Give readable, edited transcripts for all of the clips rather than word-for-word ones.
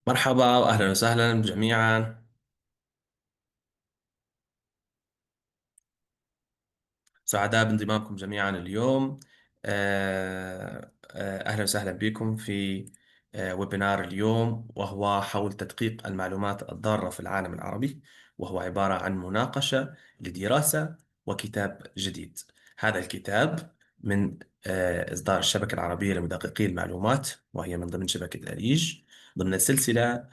مرحبا وأهلا وسهلا جميعا. سعداء بانضمامكم جميعا اليوم. أهلا وسهلا بكم في ويبينار اليوم، وهو حول تدقيق المعلومات الضارة في العالم العربي، وهو عبارة عن مناقشة لدراسة وكتاب جديد. هذا الكتاب من إصدار الشبكة العربية لمدققي المعلومات، وهي من ضمن شبكة أريج، ضمن سلسلة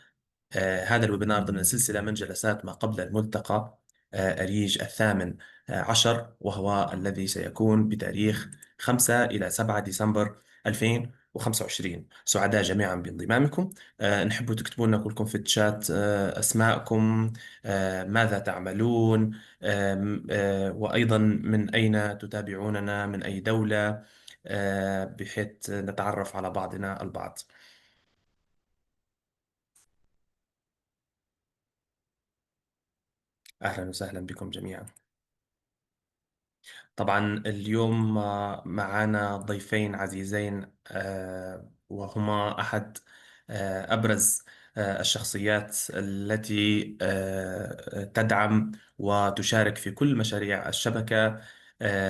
هذا الويبينار ضمن سلسلة من جلسات ما قبل الملتقى أريج الثامن عشر، وهو الذي سيكون بتاريخ 5 إلى 7 ديسمبر 2025. سعداء جميعا بانضمامكم. نحب تكتبوا لنا كلكم في الشات أسماءكم، ماذا تعملون، وأيضا من أين تتابعوننا، من أي دولة، بحيث نتعرف على بعضنا البعض. أهلا وسهلا بكم جميعا. طبعا اليوم معنا ضيفين عزيزين، وهما أحد أبرز الشخصيات التي تدعم وتشارك في كل مشاريع الشبكة.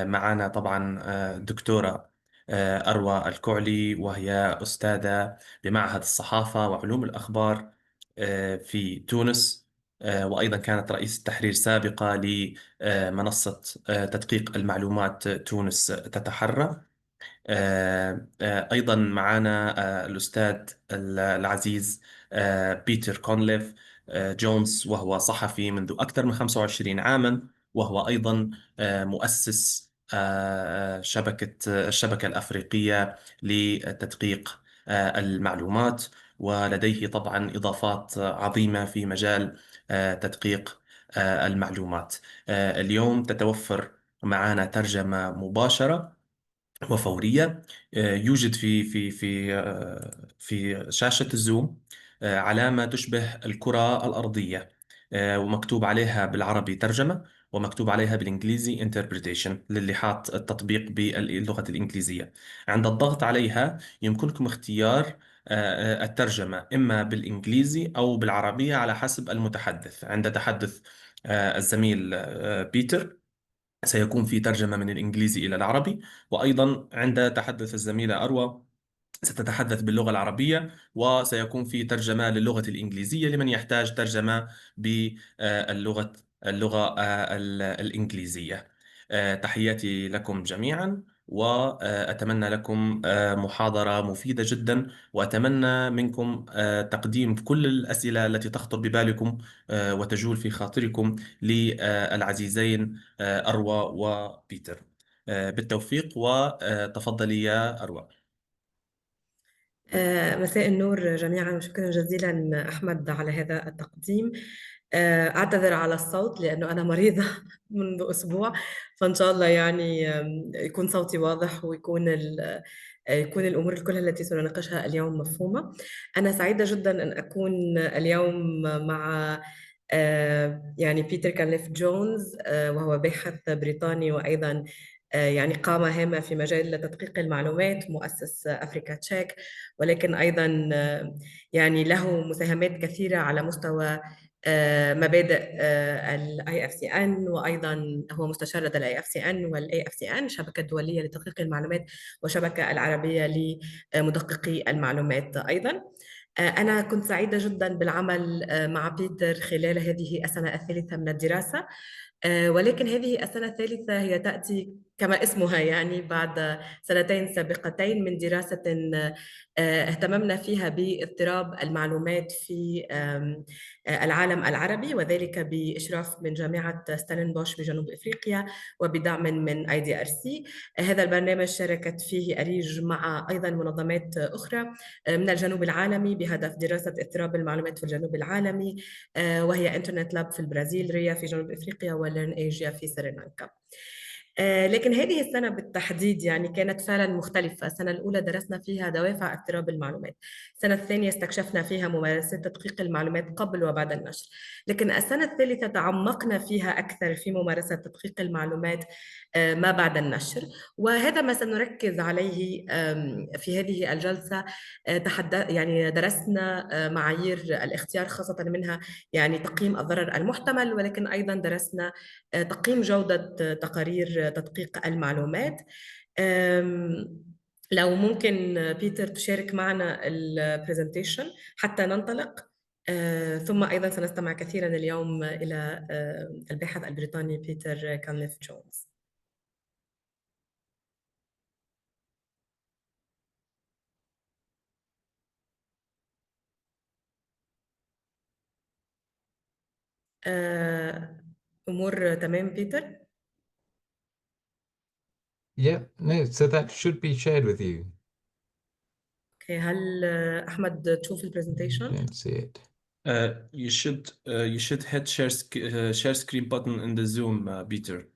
معنا طبعا دكتورة أروى الكعلي، وهي أستاذة بمعهد الصحافة وعلوم الأخبار في تونس، وأيضا كانت رئيس تحرير سابقة منصة تدقيق المعلومات تونس تتحرى. أيضا معنا الأستاذ العزيز بيتر جونز، وهو صحفي منذ أكثر من 25 عاما، وهو أيضا مؤسس الشبكة الأفريقية لتدقيق المعلومات، ولديه طبعا إضافات عظيمة في مجال تدقيق المعلومات. اليوم تتوفر معنا ترجمة مباشرة وفورية. يوجد في شاشة الزوم علامة تشبه الكرة الأرضية، ومكتوب عليها بالعربي ترجمة، ومكتوب عليها بالإنجليزي interpretation للي حاط التطبيق باللغة الإنجليزية. عند الضغط عليها يمكنكم اختيار الترجمة إما بالإنجليزي أو بالعربية على حسب المتحدث. عند تحدث الزميل بيتر سيكون في ترجمة من الإنجليزي إلى العربي، وأيضا عند تحدث الزميلة أروى ستتحدث باللغة العربية، وسيكون في ترجمة للغة الإنجليزية لمن يحتاج ترجمة باللغة الإنجليزية. تحياتي لكم جميعا، وأتمنى لكم محاضرة مفيدة جدا، وأتمنى منكم تقديم كل الأسئلة التي تخطر ببالكم وتجول في خاطركم للعزيزين أروى وبيتر. بالتوفيق، وتفضلي يا أروى. مساء النور جميعا، وشكرا جزيلا أحمد على هذا التقديم. أعتذر على الصوت لأنه أنا مريضة منذ أسبوع، فإن شاء الله يعني يكون صوتي واضح، ويكون يكون الأمور كلها التي سنناقشها اليوم مفهومة. أنا سعيدة جدا أن أكون اليوم مع يعني بيتر كونليف-جونز، وهو باحث بريطاني، وأيضا يعني قامة هامة في مجال تدقيق المعلومات، مؤسس أفريكا تشيك، ولكن أيضا يعني له مساهمات كثيرة على مستوى مبادئ ال IFCN، وأيضا هو مستشار لدى ال IFCN وال AFCN، شبكة دولية لتدقيق المعلومات، وشبكة العربية لمدققي المعلومات أيضا. أنا كنت سعيدة جدا بالعمل مع بيتر خلال هذه السنة الثالثة من الدراسة، ولكن هذه السنة الثالثة هي تأتي كما اسمها، يعني بعد سنتين سابقتين من دراسة اهتممنا فيها باضطراب المعلومات في العالم العربي، وذلك بإشراف من جامعة ستيلينبوش بجنوب إفريقيا وبدعم من IDRC. هذا البرنامج شاركت فيه أريج مع أيضا منظمات أخرى من الجنوب العالمي بهدف دراسة اضطراب المعلومات في الجنوب العالمي، وهي انترنت لاب في البرازيل، ريا في جنوب افريقيا، وليرن ايجيا في سريلانكا. لكن هذه السنة بالتحديد يعني كانت فعلا مختلفة. السنة الأولى درسنا فيها دوافع اضطراب المعلومات، السنة الثانية استكشفنا فيها ممارسات تدقيق المعلومات قبل وبعد النشر، لكن السنة الثالثة تعمقنا فيها أكثر في ممارسة تدقيق المعلومات ما بعد النشر. وهذا ما سنركز عليه في هذه الجلسة. يعني درسنا معايير الاختيار، خاصة منها يعني تقييم الضرر المحتمل، ولكن أيضا درسنا تقييم جودة تقارير تدقيق المعلومات. لو ممكن بيتر تشارك معنا البرزنتيشن حتى ننطلق. ثم أيضا سنستمع كثيرا اليوم إلى الباحث البريطاني بيتر كونليف-جونز. أمور تمام بيتر؟ Yeah, no, so that should be shared with you. اوكي، هل أحمد تشوف البرزنتيشن؟ Don't see it. You should hit share screen button in the Zoom, Peter.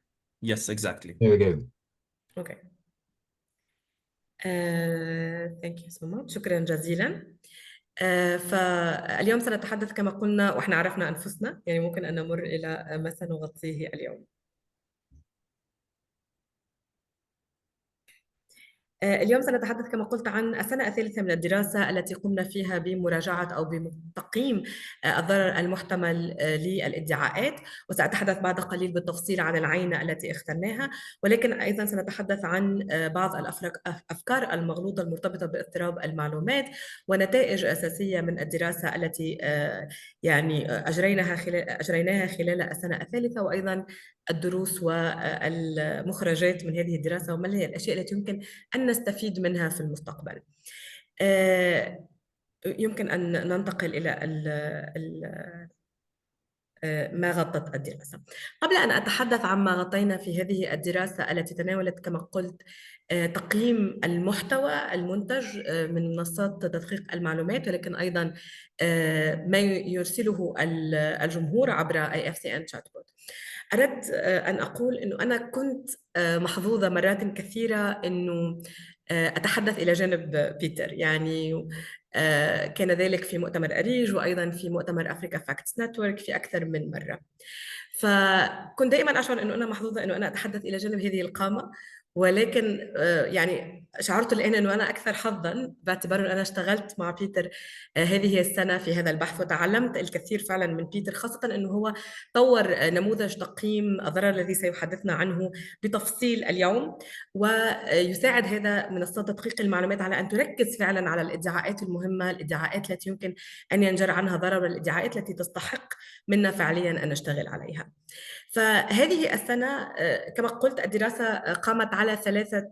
Yes, exactly. There we go. اوكي. thank you so much. شكرا جزيلا. فاليوم سنتحدث كما قلنا واحنا عرفنا أنفسنا، يعني ممكن أن نمر إلى ما سنغطيه اليوم. اليوم سنتحدث كما قلت عن السنة الثالثة من الدراسة التي قمنا فيها بمراجعة أو بتقييم الضرر المحتمل للادعاءات، وسأتحدث بعد قليل بالتفصيل عن العينة التي اخترناها، ولكن أيضا سنتحدث عن بعض الأفكار المغلوطة المرتبطة باضطراب المعلومات ونتائج أساسية من الدراسة التي يعني أجريناها خلال السنة الثالثة، وأيضا الدروس والمخرجات من هذه الدراسة وما هي الأشياء التي يمكن أن نستفيد منها في المستقبل. يمكن أن ننتقل إلى ما غطت الدراسة. قبل أن أتحدث عما غطينا في هذه الدراسة التي تناولت كما قلت تقييم المحتوى المنتج من منصات تدقيق المعلومات، ولكن أيضا ما يرسله الجمهور عبر AFCN chat bot، أردت أن أقول أنه أنا كنت محظوظة مرات كثيرة أنه أتحدث إلى جانب بيتر، يعني كان ذلك في مؤتمر أريج وأيضا في مؤتمر أفريكا فاكتس نتورك في أكثر من مرة. فكنت دائما أشعر أنه أنا محظوظة أنه أنا أتحدث إلى جانب هذه القامة، ولكن يعني شعرت الآن أنه أنا أكثر حظاً باعتبار أن أنا اشتغلت مع بيتر هذه السنة في هذا البحث، وتعلمت الكثير فعلاً من بيتر، خاصة أنه هو طور نموذج تقييم الضرر الذي سيحدثنا عنه بتفصيل اليوم، ويساعد هذا منصات تدقيق المعلومات على أن تركز فعلاً على الادعاءات المهمة، الادعاءات التي يمكن أن ينجر عنها ضرر، والادعاءات التي تستحق منا فعلياً أن نشتغل عليها. فهذه السنة كما قلت الدراسة قامت على 3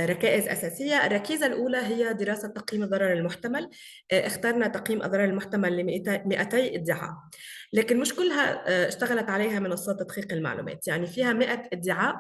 ركائز أساسية. الركيزة الأولى هي دراسة تقييم الضرر المحتمل. اخترنا تقييم الضرر المحتمل ل 200 ادعاء، لكن مش كلها اشتغلت عليها منصات تدقيق المعلومات، يعني فيها 100 ادعاء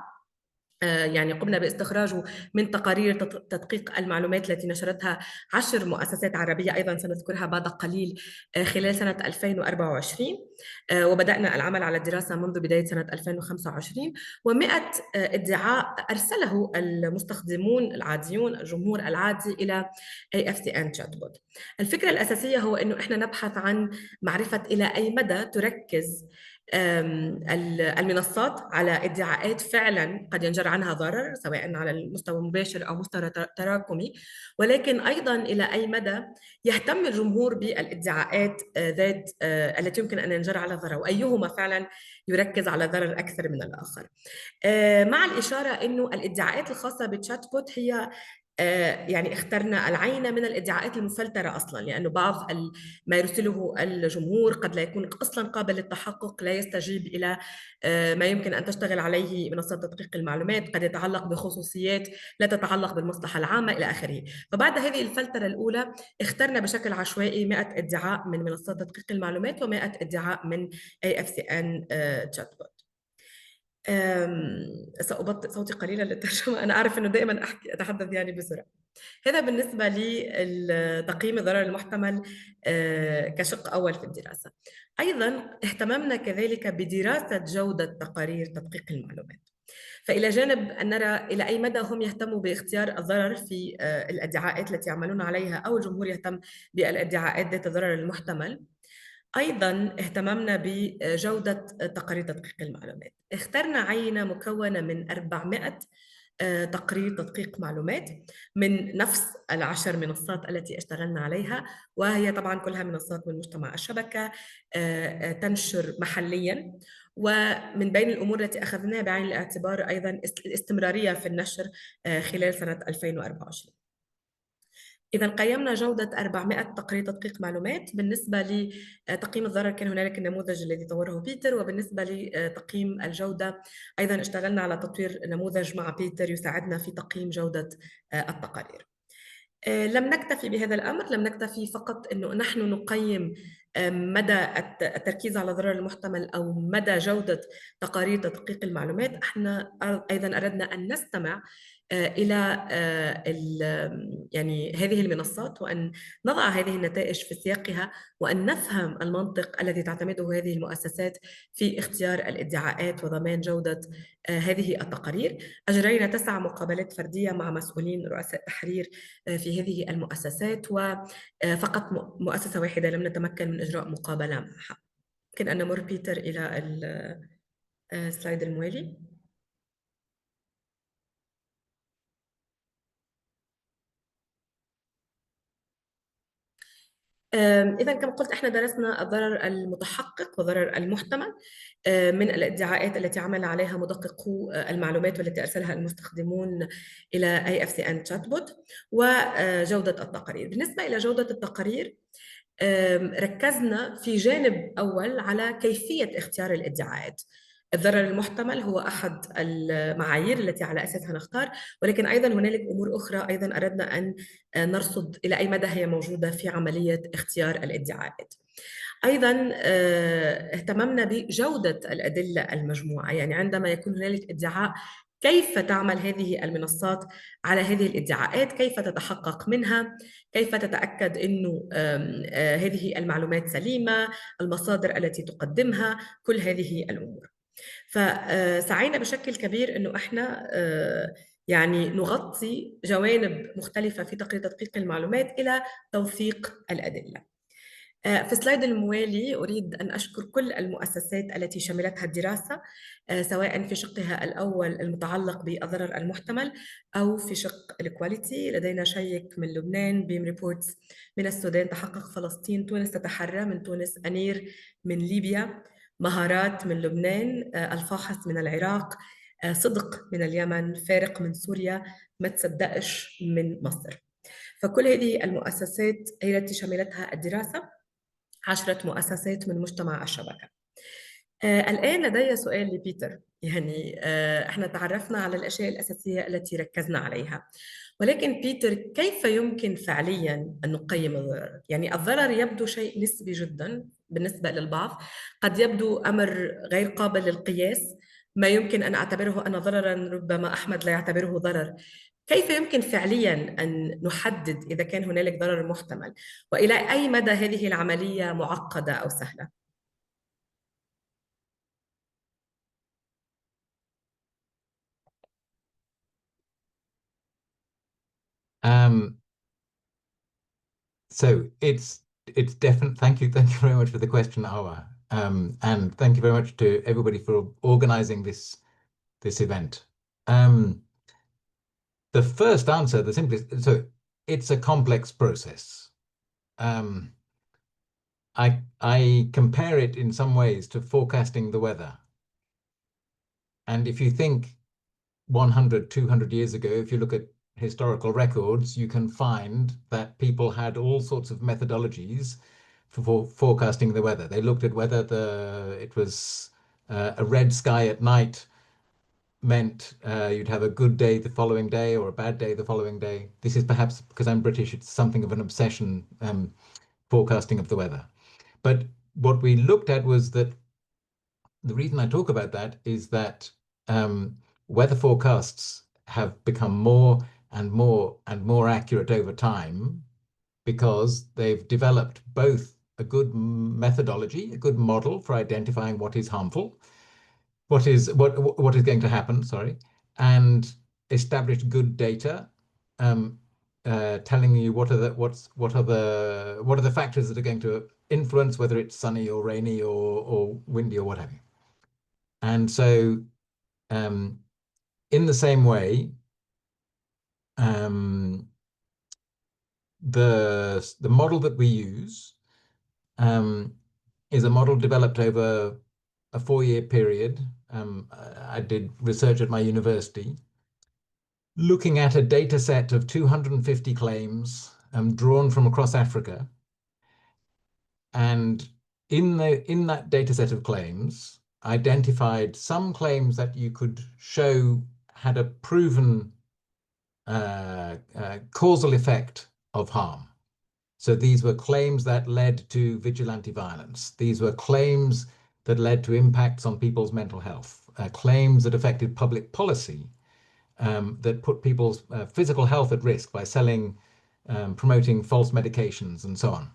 يعني قمنا باستخراجه من تقارير تدقيق المعلومات التي نشرتها 10 مؤسسات عربية، أيضا سنذكرها بعد قليل، خلال سنة 2024، وبدأنا العمل على الدراسة منذ بداية سنة 2025. و100 ادعاء أرسله المستخدمون العاديون، الجمهور العادي، إلى AFCN chat bot. الفكرة الأساسية هو أنه إحنا نبحث عن معرفة إلى أي مدى تركز المنصات على ادعاءات فعلا قد ينجر عنها ضرر، سواء على المستوى المباشر أو مستوى تراكمي، ولكن أيضا إلى أي مدى يهتم الجمهور بالادعاءات ذات التي يمكن أن ينجر على ضرر، وأيهما فعلا يركز على ضرر أكثر من الآخر. مع الإشارة أنه الادعاءات الخاصة بالشات بوت هي يعني اخترنا العينة من الادعاءات المفلترة أصلا، لأنه بعض ما يرسله الجمهور قد لا يكون أصلا قابل للتحقق، لا يستجيب إلى ما يمكن أن تشتغل عليه منصات تدقيق المعلومات، قد يتعلق بخصوصيات لا تتعلق بالمصلحة العامة إلى آخره. فبعد هذه الفلترة الأولى اخترنا بشكل عشوائي 100 ادعاء من منصات تدقيق المعلومات و100 ادعاء من AFCN chat bot. سأبطئ صوتي قليلا للترجمة، أنا أعرف أنه دائما أتحدث يعني بسرعة. هذا بالنسبة لتقييم الضرر المحتمل كشق أول في الدراسة. أيضا اهتممنا كذلك بدراسة جودة تقارير تدقيق المعلومات. فإلى جانب أن نرى إلى أي مدى هم يهتموا باختيار الضرر في الادعاءات التي يعملون عليها، أو الجمهور يهتم بالادعاءات ذات الضرر المحتمل، أيضاً اهتممنا بجودة تقارير تدقيق المعلومات. اخترنا عينة مكونة من 400 تقرير تدقيق معلومات من نفس ال10 منصات التي اشتغلنا عليها، وهي طبعاً كلها منصات من مجتمع الشبكة تنشر محلياً. ومن بين الأمور التي أخذناها بعين الاعتبار أيضاً الاستمرارية في النشر خلال سنة 2024. إذا قيمنا جودة 400 تقرير تدقيق معلومات. بالنسبة لتقييم الضرر كان هنالك النموذج الذي طوره بيتر، وبالنسبة لتقييم الجودة أيضا اشتغلنا على تطوير نموذج مع بيتر يساعدنا في تقييم جودة التقارير. لم نكتفي بهذا الأمر، لم نكتفي فقط أنه نحن نقيم مدى التركيز على الضرر المحتمل أو مدى جودة تقارير تدقيق المعلومات. احنا أيضا أردنا أن نستمع إلى يعني هذه المنصات، وأن نضع هذه النتائج في سياقها، وأن نفهم المنطق الذي تعتمده هذه المؤسسات في اختيار الادعاءات وضمان جودة هذه التقارير. أجرينا 9 مقابلات فردية مع مسؤولين رؤساء تحرير في هذه المؤسسات، وفقط مؤسسة واحدة لم نتمكن من إجراء مقابلة معها. يمكن أن نمر بيتر إلى السلايد الموالي. إذا كما قلت إحنا درسنا الضرر المتحقق والضرر المحتمل من الادعاءات التي عمل عليها مدققو المعلومات والتي أرسلها المستخدمون إلى AFCN chat bot، وجودة التقارير. بالنسبة إلى جودة التقارير ركزنا في جانب أول على كيفية اختيار الادعاءات. الضرر المحتمل هو أحد المعايير التي على أساسها نختار، ولكن أيضا هنالك أمور أخرى أيضا أردنا أن نرصد إلى أي مدى هي موجودة في عملية اختيار الادعاءات. أيضا اهتممنا بجودة الأدلة المجموعة، يعني عندما يكون هنالك ادعاء كيف تعمل هذه المنصات على هذه الادعاءات، كيف تتحقق منها، كيف تتأكد أنه هذه المعلومات سليمة، المصادر التي تقدمها، كل هذه الأمور. فسعينا بشكل كبير أنه إحنا يعني نغطي جوانب مختلفة في تقرير تدقيق المعلومات إلى توثيق الأدلة. في السلايد الموالي أريد أن أشكر كل المؤسسات التي شملتها الدراسة، سواء في شقها الأول المتعلق بالضرر المحتمل أو في شق الكواليتي. لدينا شيك من لبنان، بيم ريبورتس من السودان، تحقق فلسطين، تونس تتحرى من تونس، أنير من ليبيا، مهارات من لبنان، الفاحص من العراق، صدق من اليمن، فارق من سوريا، ما تصدقش من مصر. فكل هذه المؤسسات هي التي شملتها الدراسة، 10 مؤسسات من مجتمع الشبكة. الآن لدي سؤال لبيتر. يعني احنا تعرفنا على الأشياء الأساسية التي ركزنا عليها، ولكن بيتر كيف يمكن فعلياً أن نقيم الضرر؟ يعني الضرر يبدو شيء نسبي جداً بالنسبة للبعض، قد يبدو أمر غير قابل للقياس، ما يمكن أن أعتبره أنا ضرراً ربما أحمد لا يعتبره ضرر. كيف يمكن فعلياً أن نحدد إذا كان هنالك ضرر محتمل؟ وإلى أي مدى هذه العملية معقدة أو سهلة؟ So it's definitely, thank you very much for the question, Awa. And thank you very much to everybody for organizing this event. The first answer, the simplest, so it's a complex process. I compare it in some ways to forecasting the weather. And if you think 100, 200 years ago, if you look at historical records, you can find that people had all sorts of methodologies for forecasting the weather. They looked at whether it was a red sky at night meant you'd have a good day the following day or a bad day the following day. This is perhaps because I'm British, it's something of an obsession, forecasting of the weather. But what we looked at was that the reason I talk about that is that weather forecasts have become more and more and more accurate over time because they've developed both a good methodology, a good model for identifying what is harmful, what is going to happen, sorry, and establish good data, telling you what are the factors that are going to influence whether it's sunny or rainy or windy or what have you. And so in the same way, the model that we use is a model developed over a 4-year period. I did research at my university, looking at a data set of 250 claims drawn from across Africa. And in that data set of claims, identified some claims that you could show had a proven causal effect of harm. So these were claims that led to vigilante violence. These were claims that led to impacts on people's mental health, claims that affected public policy, that put people's physical health at risk by promoting false medications and so on.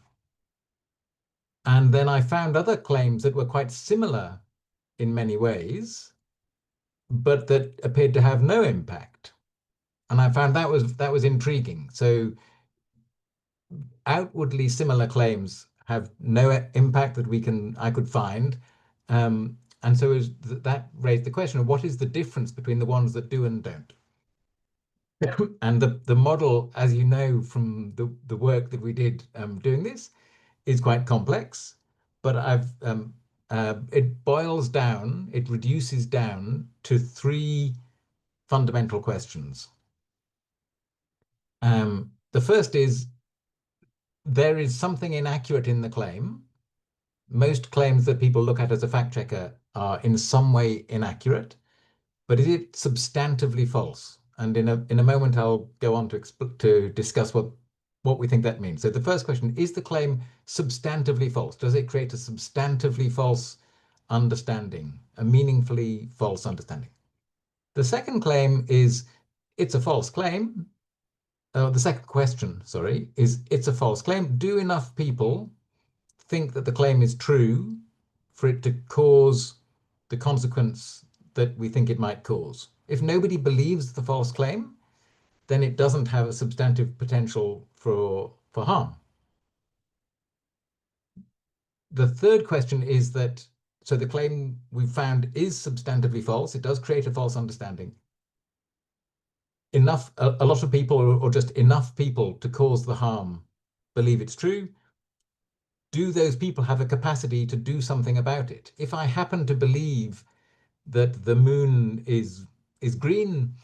And then I found other claims that were quite similar in many ways, but that appeared to have no impact. And I found that was intriguing. So outwardly similar claims have no impact that I could find. And so that raised the question of what is the difference between the ones that do and don't. And the model, as you know from the work that we did doing this, is quite complex, but it boils down, it reduces down to 3 fundamental questions. The first is, there is something inaccurate in the claim. Most claims that people look at as a fact checker are in some way inaccurate, but is it substantively false? And in a moment, I'll go on to discuss what we think that means. So the first question, is the claim substantively false? Does it create a substantively false understanding, a meaningfully false understanding? The second claim is, it's a false claim. The second question, sorry, is, it's a false claim. Do enough people think that the claim is true for it to cause the consequence that we think it might cause? If nobody believes the false claim, then it doesn't have a substantive potential for harm. The third question is that, so the claim we found is substantively false. It does create a false understanding. A lot of people, or just enough people to cause the harm, believe it's true. Do those people have a capacity to do something about it? If I happen to believe that the moon is green,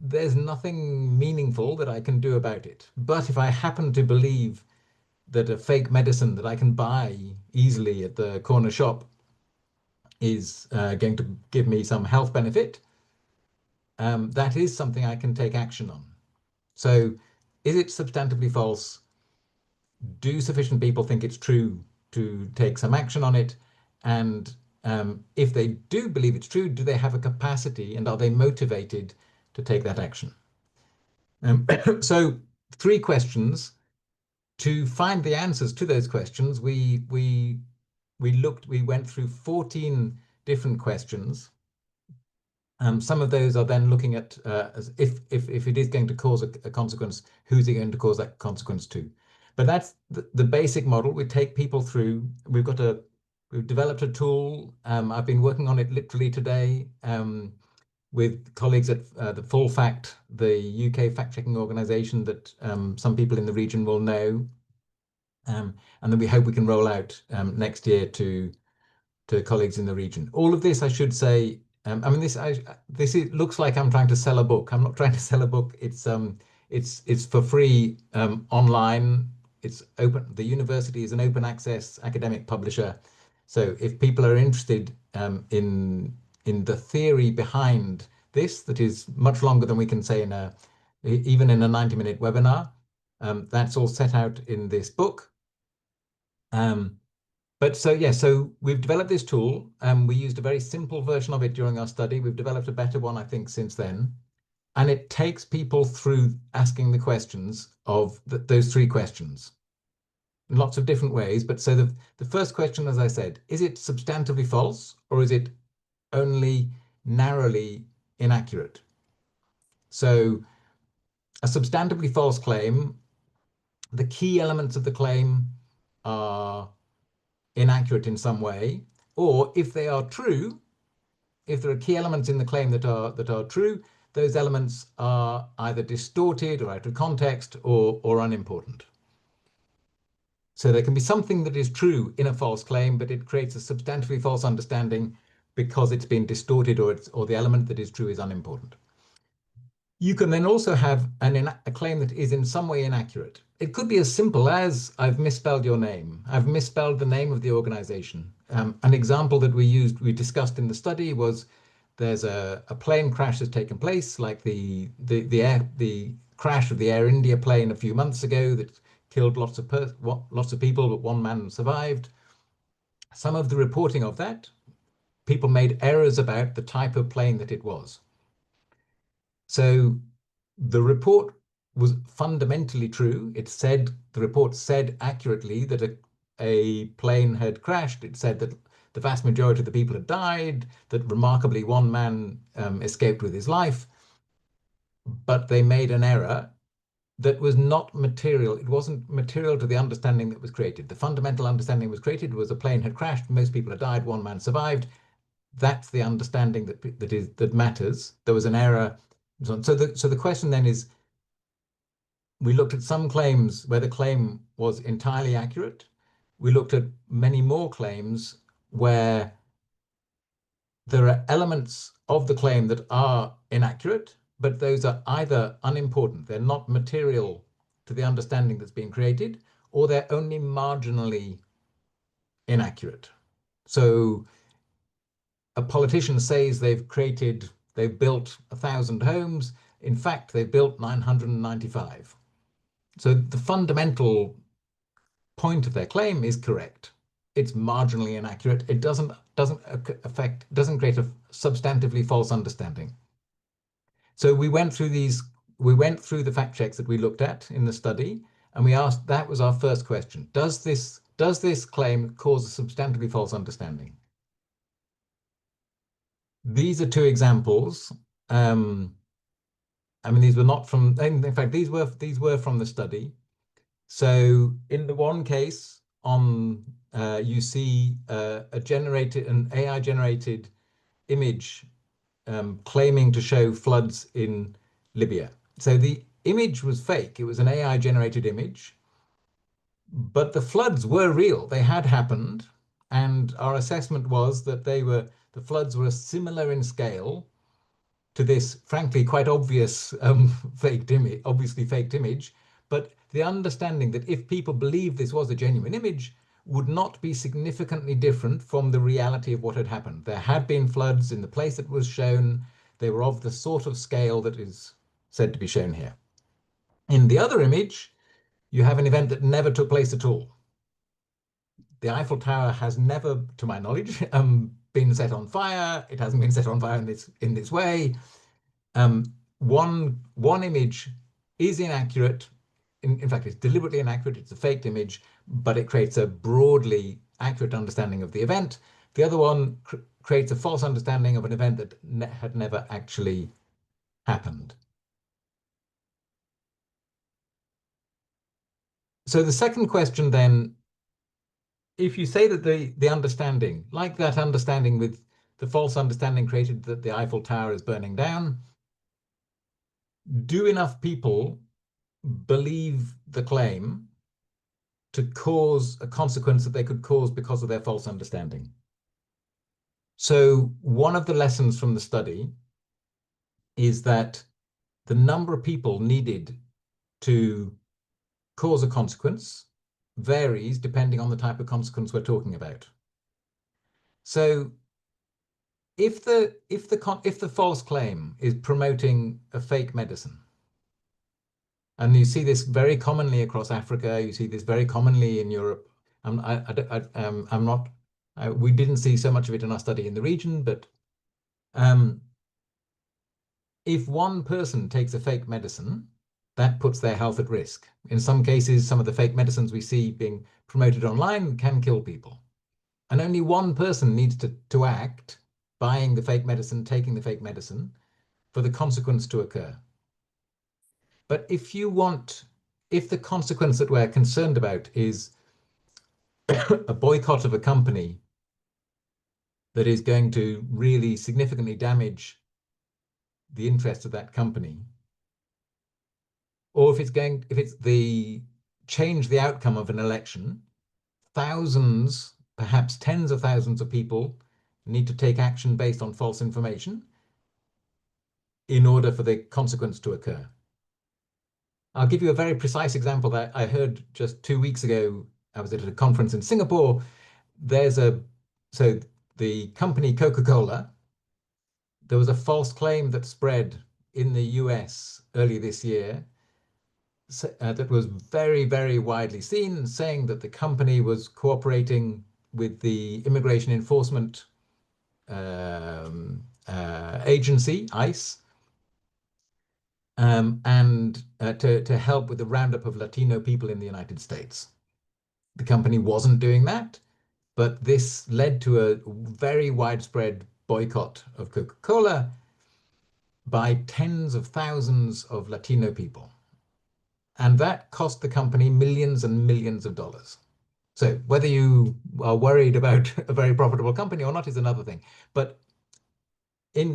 there's nothing meaningful that I can do about it. But if I happen to believe that a fake medicine that I can buy easily at the corner shop is going to give me some health benefit, that is something I can take action on. So is it substantively false? Do sufficient people think it's true to take some action on it? And if they do believe it's true, do they have a capacity and are they motivated to take that action? So 3 questions. To find the answers to those questions, we went through 14 different questions. Some of those are then looking at as if it is going to cause a consequence, who's it going to cause that consequence to? But that's the basic model. We take people through. We've developed a tool. I've been working on it literally today with colleagues at the Full Fact, the UK fact-checking organisation that some people in the region will know, and then we hope we can roll out next year to colleagues in the region. All of this, I should say, I mean, it looks like I'm trying to sell a book. I'm not trying to sell a book. It's for free online. It's open. The university is an open access academic publisher. So if people are interested in the theory behind this, that is much longer than we can say even in a 90-minute webinar, that's all set out in this book. But so we've developed this tool, and we used a very simple version of it during our study. We've developed a better one, I think, since then. And it takes people through asking the questions of those 3 questions in lots of different ways. But so the first question, as I said, is it substantively false or is it only narrowly inaccurate. So a substantively false claim, the key elements of the claim are inaccurate in some way, or if they are true, if there are key elements in the claim that are true, those elements are either distorted or out of context or unimportant. So there can be something that is true in a false claim, but it creates a substantively false understanding because it's been distorted or the element that is true is unimportant. You can then also have a claim that is in some way inaccurate. It could be as simple as, I've misspelled your name. I've misspelled the name of the organization. An example that we discussed in the study was there's a plane crash that's taken place, like the crash of the Air India plane a few months ago that killed lots of people, but one man survived. Some of the reporting of that, people made errors about the type of plane that it was. So the report was fundamentally true. The report said accurately that a plane had crashed. It said that the vast majority of the people had died, that remarkably one man escaped with his life, but they made an error that was not material. It wasn't material to the understanding that was created. The fundamental understanding that was created was a plane had crashed, most people had died, one man survived. That's the understanding that matters. There was an error. So the question then is, we looked at some claims where the claim was entirely accurate. We looked at many more claims where there are elements of the claim that are inaccurate, but those are either unimportant, they're not material to the understanding that's being created, or they're only marginally inaccurate. So a politician says they've built 1,000 homes. In fact, they've built 995. So the fundamental point of their claim is correct. It's marginally inaccurate. It doesn't create a substantively false understanding. So we went through the fact checks that we looked at in the study, and we asked, that was our first question. Does this claim cause a substantively false understanding? These are two examples. I mean, these were not from, in fact, these were from the study. So in the one case, you see an AI-generated image claiming to show floods in Libya. So the image was fake. It was an AI-generated image, but the floods were real. They had happened, and our assessment was that the floods were similar in scale to this, frankly, quite obvious obviously faked image. But the understanding that if people believed this was a genuine image would not be significantly different from the reality of what had happened. There had been floods in the place that was shown. They were of the sort of scale that is said to be shown here. In the other image, you have an event that never took place at all. The Eiffel Tower has never, to my knowledge, been set on fire. It hasn't been set on fire in this way. One image is inaccurate. In fact, it's deliberately inaccurate. It's a faked image, but it creates a broadly accurate understanding of the event. The other one creates a false understanding of an event that had never actually happened. So the second question then, if you say that the understanding, like that understanding with the false understanding created that the Eiffel Tower is burning down, do enough people believe the claim to cause a consequence that they could cause because of their false understanding? So one of the lessons from the study is that the number of people needed to cause a consequence varies depending on the type of consequence we're talking about. So if the false claim is promoting a fake medicine, and you see this very commonly across Africa, you see this very commonly in Europe. We didn't see so much of it in our study in the region, but if one person takes a fake medicine, that puts their health at risk. In some cases, some of the fake medicines we see being promoted online can kill people. And only one person needs to act buying the fake medicine, taking the fake medicine, for the consequence to occur. But if the consequence that we're concerned about is a boycott of a company that is going to really significantly damage the interest of that company, or if it's the change the outcome of an election, thousands, perhaps tens of thousands of people need to take action based on false information in order for the consequence to occur. I'll give you a very precise example that I heard just 2 weeks ago. I was at a conference in Singapore. So the company Coca-Cola, there was a false claim that spread in the US earlier this year that was very, very widely seen, saying that the company was cooperating with the Immigration Enforcement Agency, ICE, and to help with the roundup of Latino people in the United States. The company wasn't doing that, but this led to a very widespread boycott of Coca-Cola by tens of thousands of Latino people. And that cost the company millions and millions of dollars. So whether you are worried about a very profitable company or not is another thing. But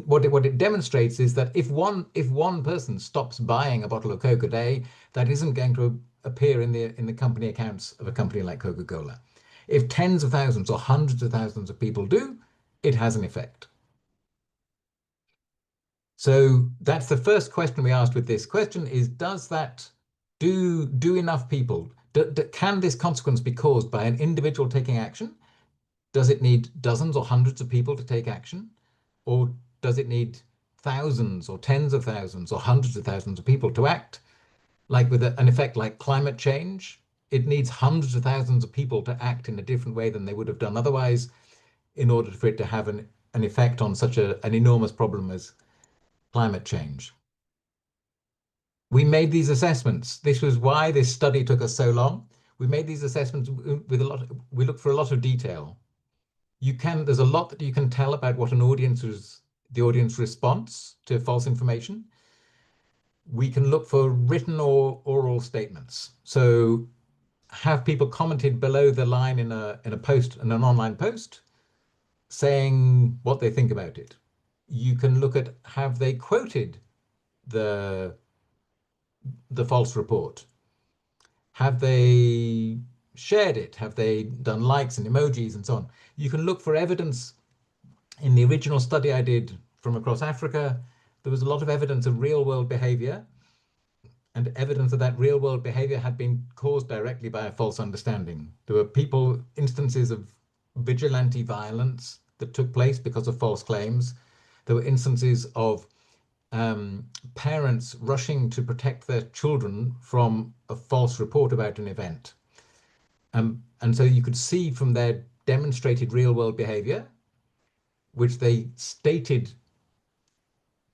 what it demonstrates is that if one person stops buying a bottle of Coke a day, that isn't going to appear in the company accounts of a company like Coca-Cola. If tens of thousands or hundreds of thousands of people do, it has an effect. So that's the first question we asked with this question is, does that do enough people, can this consequence be caused by an individual taking action? Does it need dozens or hundreds of people to take action? Or does it need thousands or tens of thousands or hundreds of thousands of people to act? Like with an effect like climate change, it needs hundreds of thousands of people to act in a different way than they would have done otherwise in order for it to have an effect on such an enormous problem as climate change. We made these assessments. This was why this study took us so long. We made these assessments with we looked for a lot of detail. There's a lot that you can tell about what the audience response to false information. We can look for written or oral statements. So have people commented below the line in an online post, saying what they think about it. You can look at, have they quoted the false report? Have they shared it? Have they done likes and emojis and so on? You can look for evidence. In the original study I did from across Africa, there was a lot of evidence of real world behavior, and evidence of that real world behavior had been caused directly by a false understanding. There were instances of vigilante violence that took place because of false claims. There were instances of parents rushing to protect their children from a false report about an event. And so you could see from their demonstrated real world behavior, which they stated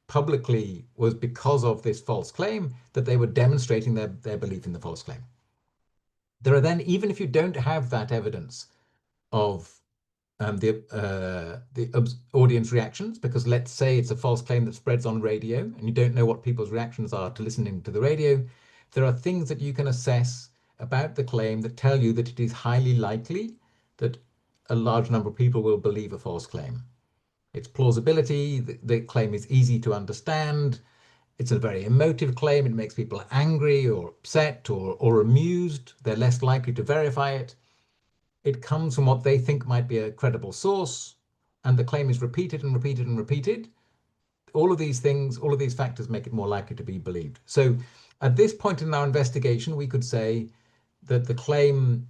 publicly was because of this false claim, that they were demonstrating their belief in the false claim. There are then, even if you don't have that evidence of the audience reactions, because let's say it's a false claim that spreads on radio and you don't know what people's reactions are to listening to the radio, there are things that you can assess about the claim that tell you that it is highly likely that a large number of people will believe a false claim. Its plausibility, the claim is easy to understand, it's a very emotive claim, it makes people angry or upset or amused, they're less likely to verify it. It comes from what they think might be a credible source, and the claim is repeated and repeated and repeated. All of these things, all of these factors make it more likely to be believed. So at this point in our investigation, we could say that the claim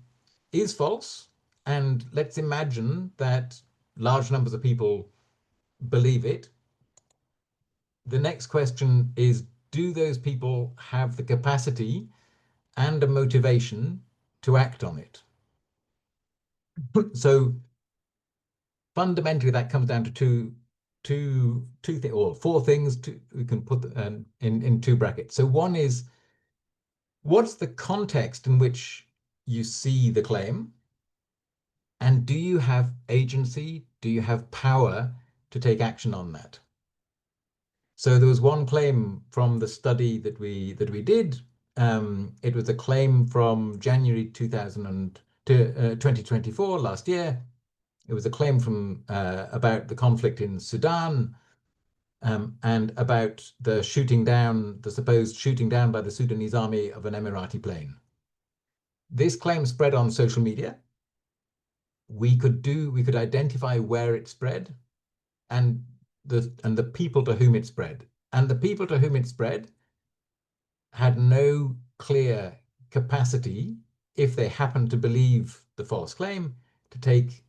is false, and let's imagine that large numbers of people believe it. The next question is, do those people have the capacity and a motivation to act on it? So fundamentally, that comes down to two things, or four things. We can put in two brackets. So one is, what's the context in which you see the claim? And do you have agency? Do you have power to take action on that. So there was one claim from the study that we did. It was a claim from January 2024, last year. It was a claim from about the conflict in Sudan, and about the supposed shooting down by the Sudanese army of an Emirati plane. This claim spread on social media. We could identify where it spread and the people to whom it spread. And the people to whom it spread had no clear capacity, if they happened to believe the false claim, to take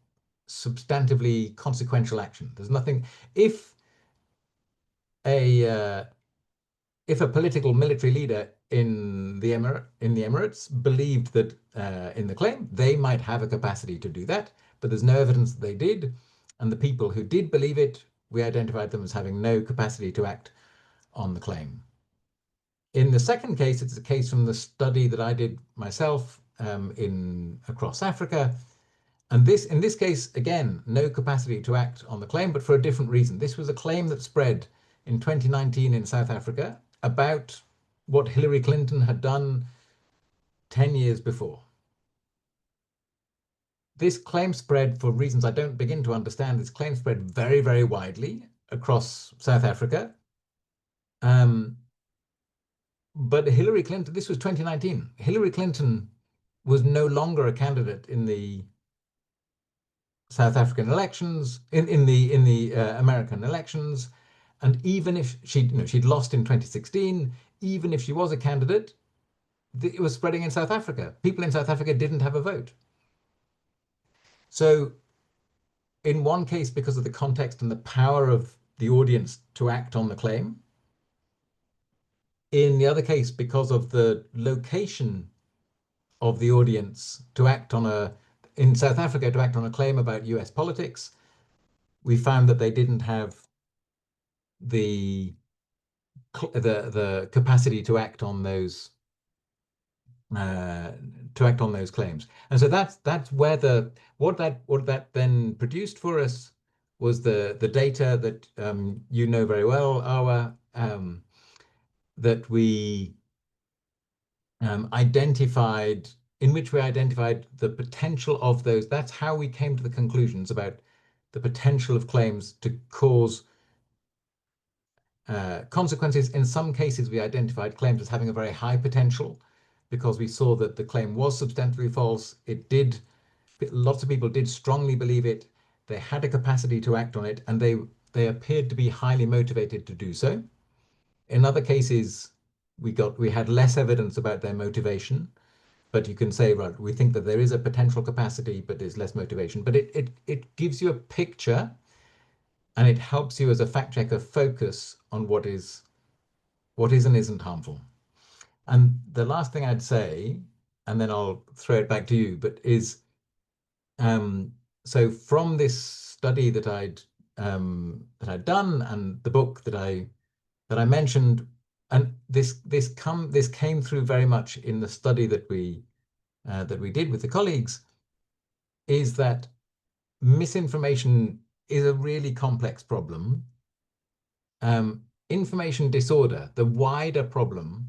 substantively consequential action. There's nothing. If a political military leader in the Emirates believed that in the claim, they might have a capacity to do that, but there's no evidence that they did. And the people who did believe it, we identified them as having no capacity to act on the claim. In the second case, it's a case from the study that I did myself across Africa. And in this case, again, no capacity to act on the claim, but for a different reason. This was a claim that spread in 2019 in South Africa about what Hillary Clinton had done 10 years before. This claim spread, for reasons I don't begin to understand, this claim spread very, very widely across South Africa. But Hillary Clinton, this was 2019. Hillary Clinton was no longer a candidate in the South African elections, in the American elections. And even if she'd lost in 2016, even if she was a candidate, it was spreading in South Africa. People in South Africa didn't have a vote. So in one case, because of the context and the power of the audience to act on the claim. In the other case, because of the location of the audience to act on in South Africa, to act on a claim about US politics, we found that they didn't have the capacity to act on those claims. And so that's where what that then produced for us was the data that you know very well, Awa, that we identified, in which we identified the potential of those. That's how we came to the conclusions about the potential of claims to cause consequences. In some cases, we identified claims as having a very high potential because we saw that the claim was substantially false. Lots of people did strongly believe it. They had a capacity to act on it, and they appeared to be highly motivated to do so. In other cases, we had less evidence about their motivation, but you can say, right, we think that there is a potential capacity, but there's less motivation. But it gives you a picture, and it helps you as a fact checker focus on what is and isn't harmful. And the last thing I'd say, and then I'll throw it back to you, but is so from this study that I'd done and the book that I mentioned, and this came through very much in the study that we did with the colleagues, is that misinformation is a really complex problem. Information disorder, the wider problem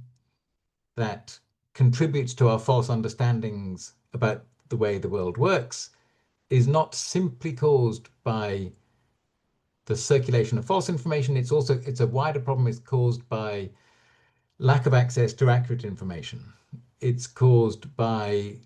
that contributes to our false understandings about the way the world works, is not simply caused by the circulation of false information. It's a wider problem. It's caused by lack of access to accurate information. It's caused by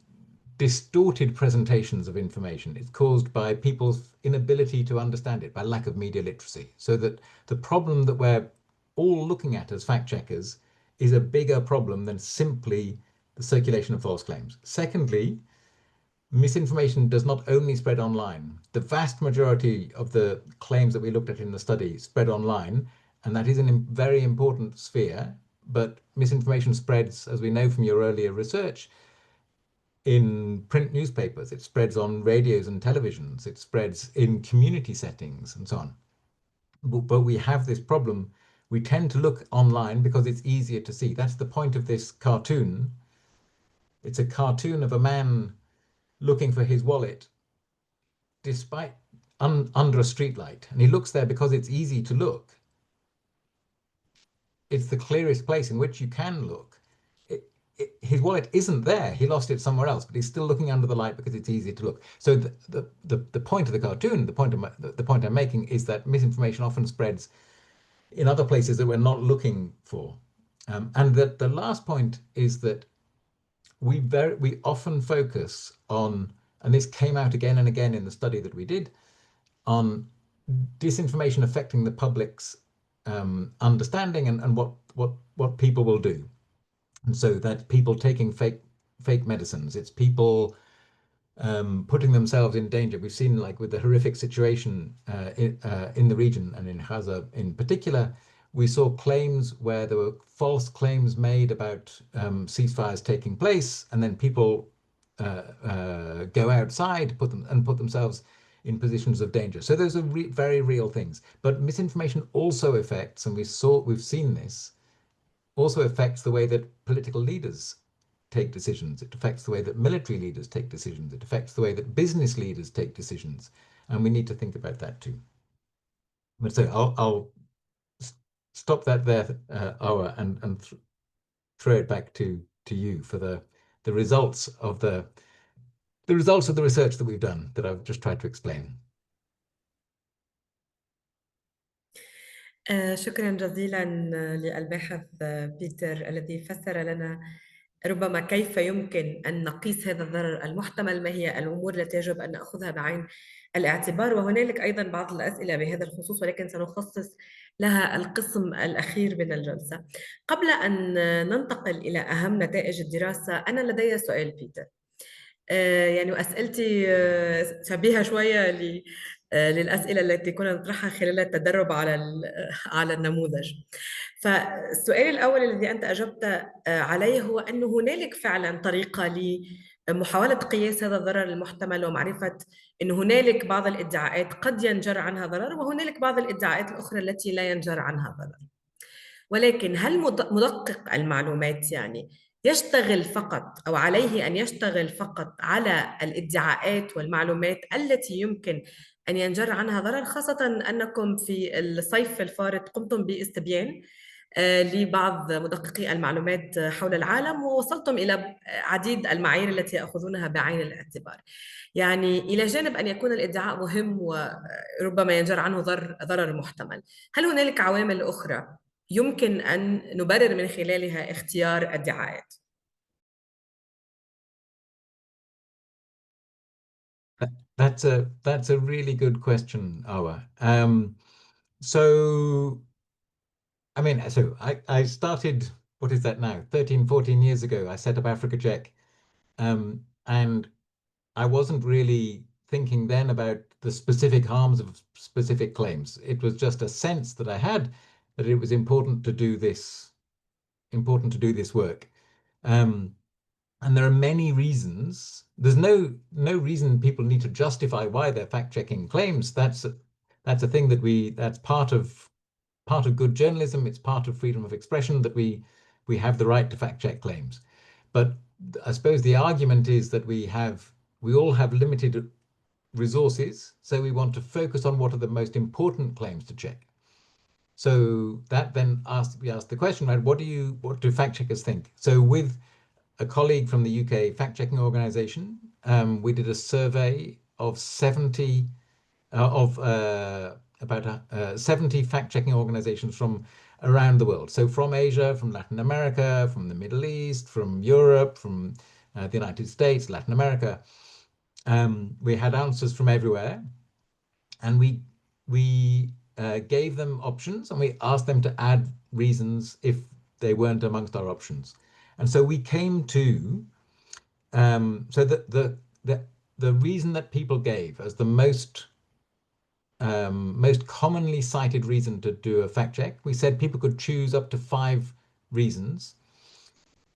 distorted presentations of information. It's caused by people's inability to understand it, by lack of media literacy. So that the problem that we're all looking at as fact checkers is a bigger problem than simply the circulation of false claims. Secondly, misinformation does not only spread online. The vast majority of the claims that we looked at in the study spread online, and that is a very important sphere. But misinformation spreads, as we know from your earlier research, in print newspapers. It spreads on radios and televisions. It spreads in community settings and so on. But we have this problem. We tend to look online because it's easier to see. That's the point of this cartoon. It's a cartoon of a man looking for his wallet. Despite under a streetlight, and he looks there because it's easy to look. It's the clearest place in which you can look. His wallet isn't there. He lost it somewhere else, but he's still looking under the light because it's easy to look. So the point of the cartoon, the point I'm making is that misinformation often spreads in other places that we're not looking for. And that the last point is that we often focus on, and this came out again and again in the study that we did, on disinformation affecting the public's understanding and what people will do. And so that's people taking fake medicines. It's people putting themselves in danger. We've seen, like with the horrific situation in the region and in Gaza in particular, we saw claims where there were false claims made about ceasefires taking place, and then people go outside, put themselves in positions of danger. So those are very real things. But misinformation also affects, and we've seen this, also affects the way that political leaders take decisions. It affects the way that military leaders take decisions. It affects the way that business leaders take decisions. And we need to think about that too. But so I'll stop that there, Awa, and throw it back to you for the results of the research that we've done that I've just tried to explain. شكرا جزيلا للباحث بيتر الذي فسر لنا ربما كيف يمكن أن نقيس هذا الضرر المحتمل، ما هي الأمور التي يجب أن نأخذها بعين الاعتبار. وهنالك أيضا بعض الأسئلة بهذا الخصوص، ولكن سنخصص لها القسم الأخير من الجلسة. قبل أن ننتقل إلى أهم نتائج الدراسة، أنا لدي سؤال بيتر، يعني وأسئلتي شبيهة شوية للأسئلة التي كنا نطرحها خلال التدرب على النموذج. فالسؤال الأول الذي أنت أجبت عليه هو أن هنالك فعلا طريقة لمحاولة قياس هذا الضرر المحتمل ومعرفة أن هنالك بعض الادعاءات قد ينجر عنها ضرر، وهنالك بعض الادعاءات الأخرى التي لا ينجر عنها ضرر. ولكن هل مدقق المعلومات يعني يشتغل فقط أو عليه أن يشتغل فقط على الادعاءات والمعلومات التي يمكن أن ينجر عنها ضرر، خاصة أنكم في الصيف الفارط قمتم باستبيان لبعض مدققي المعلومات حول العالم، ووصلتم إلى عديد المعايير التي يأخذونها بعين الاعتبار. يعني إلى جانب أن يكون الادعاء مهم وربما ينجر عنه ضرر محتمل، هل هنالك عوامل أخرى يمكن أن نبرر من خلالها اختيار الدعايات؟ That's a really good question, Awa. So I mean, so I started, what is that now, 13, 14 years ago, I set up Africa Check, and I wasn't really thinking then about the specific harms of specific claims. It was just a sense that I had that it was important to do this work. And there are many reasons. There's no reason people need to justify why they're fact-checking claims. That's a thing that's part of good journalism. It's part of freedom of expression that we have the right to fact-check claims. But I suppose the argument is that we all have limited resources, so we want to focus on what are the most important claims to check. So that then we ask the question, right? What do fact checkers think? So with a colleague from the UK fact-checking organization, we did a survey of 70 fact-checking organizations from around the world. So from Asia, from Latin America, from the Middle East, from Europe, from the United States, Latin America. We had answers from everywhere, and we gave them options, and we asked them to add reasons if they weren't amongst our options. And so we came to so the reason that people gave as the most commonly cited reason to do a fact check, we said people could choose up to 5 reasons.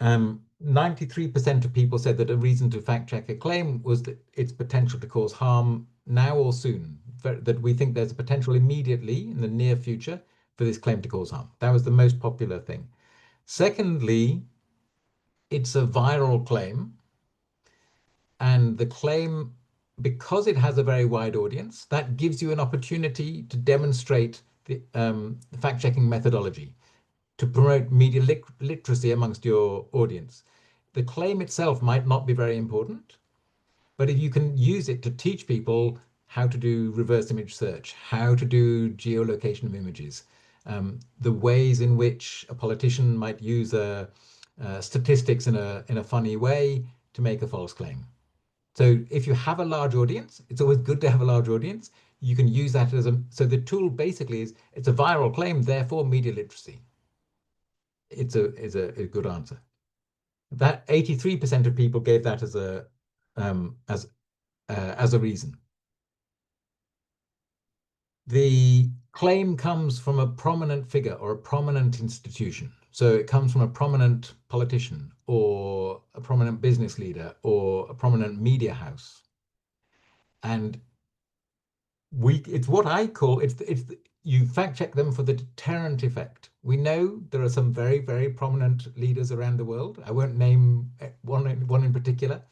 93% of people said that a reason to fact check a claim was that its potential to cause harm now or soon, that we think there's a potential immediately in the near future for this claim to cause harm. That was the most popular thing. Secondly, it's a viral claim, and the claim because it has a very wide audience, that gives you an opportunity to demonstrate the fact-checking methodology, to promote media literacy amongst your audience. The claim itself might not be very important, but if you can use it to teach people how to do reverse image search, how to do geolocation of images, the ways in which a politician might use statistics in a funny way to make a false claim. So if you have a large audience, it's always good to have a large audience. You can use that as so the tool basically is, it's a viral claim, therefore media literacy. It's a good answer. That 83% of people gave that as a reason. The claim comes from a prominent figure or a prominent institution. So it comes from a prominent politician or a prominent business leader or a prominent media house. And it's what I call, you fact check them for the deterrent effect. We know there are some very, very prominent leaders around the world. I won't name one in particular,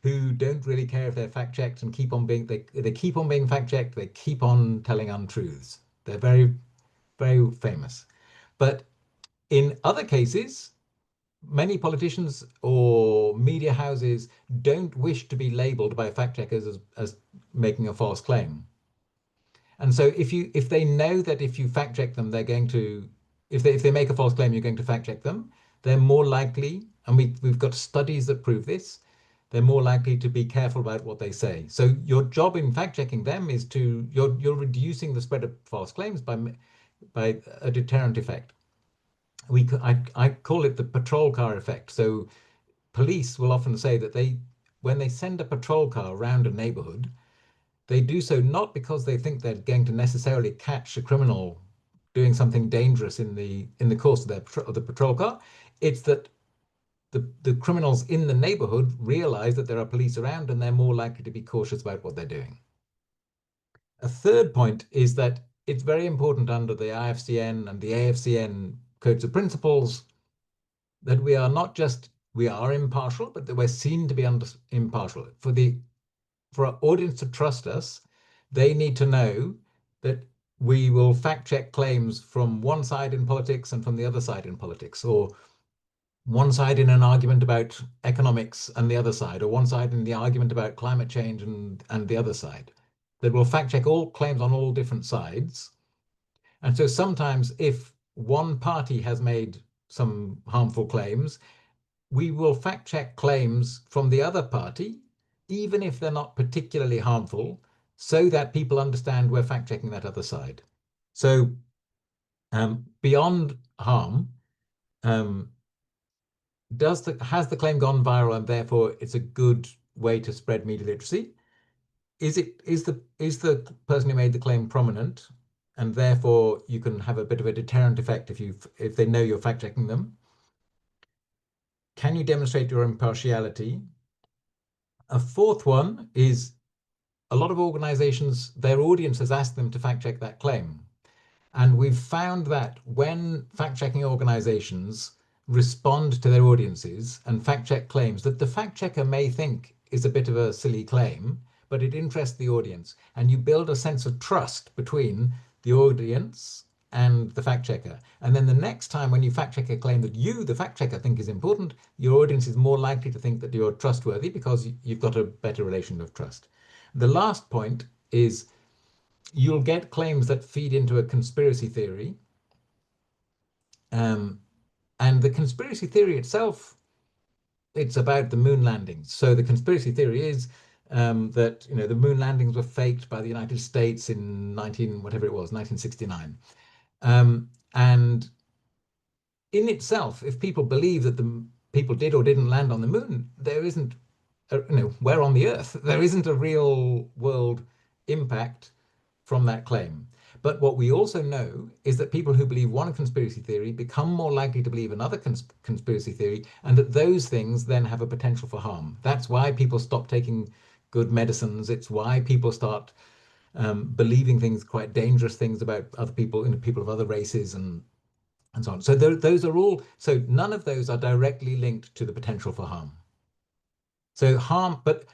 who don't really care if they're fact checked and keep on being, they keep on being fact checked. They keep on telling untruths. They're very, very famous. But in other cases, many politicians or media houses don't wish to be labeled by fact checkers as making a false claim. And so if they know that if you fact check them, they're going to, if they make a false claim, you're going to fact check them, they're more likely, and we've got studies that prove this, they're more likely to be careful about what they say. So your job in fact checking them is you're reducing the spread of false claims by a deterrent effect. I call it the patrol car effect. So police will often say that when they send a patrol car around a neighborhood, they do so not because they think they're going to necessarily catch a criminal doing something dangerous in the course of the patrol car. It's that the criminals in the neighborhood realize that there are police around and they're more likely to be cautious about what they're doing. A third point is that it's very important under the IFCN and the AFCN codes of principles that we are impartial, but that we're seen to be impartial. For our audience to trust us, they need to know that we will fact check claims from one side in politics and from the other side in politics, or one side in an argument about economics and the other side, or one side in the argument about climate change and the other side. That will fact check all claims on all different sides. And so sometimes if one party has made some harmful claims, we will fact check claims from the other party, even if they're not particularly harmful, so that people understand we're fact checking that other side. So beyond harm, has the claim gone viral and therefore it's a good way to spread media literacy? Is the person who made the claim prominent, and therefore you can have a bit of a deterrent effect if they know you're fact checking them? Can you demonstrate your impartiality? A fourth one is a lot of organizations, their audience has asked them to fact check that claim. And we've found that when fact checking organizations respond to their audiences and fact check claims that the fact checker may think is a bit of a silly claim, but it interests the audience, and you build a sense of trust between the audience and the fact checker. And then the next time when you fact check a claim that you, the fact checker, think is important, your audience is more likely to think that you're trustworthy because you've got a better relation of trust. The last point is you'll get claims that feed into a conspiracy theory. And the conspiracy theory itself, it's about the moon landings. So the conspiracy theory is that the moon landings were faked by the United States in 1969. And in itself, if people believe that the people did or didn't land on the moon, there isn't, we're on the Earth. There isn't a real world impact from that claim. But what we also know is that people who believe one conspiracy theory become more likely to believe another conspiracy theory, and that those things then have a potential for harm. That's why people stop taking good medicines. It's why people start believing things, quite dangerous things about other people, people of other races and so on. So those are all, so none of those are directly linked to the potential for harm. So harm, but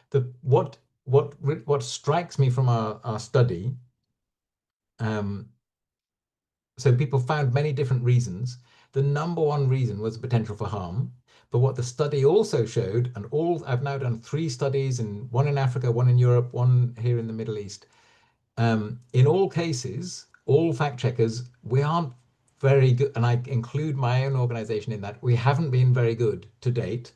what what strikes me from our study, so people found many different reasons. The number one reason was the potential for harm. But what the study also showed, and I've now done 3 studies, and one in Africa, one in Europe, one here in the Middle East. In all cases, all fact checkers, we aren't very good, and I include my own organization in that. We haven't been very good to date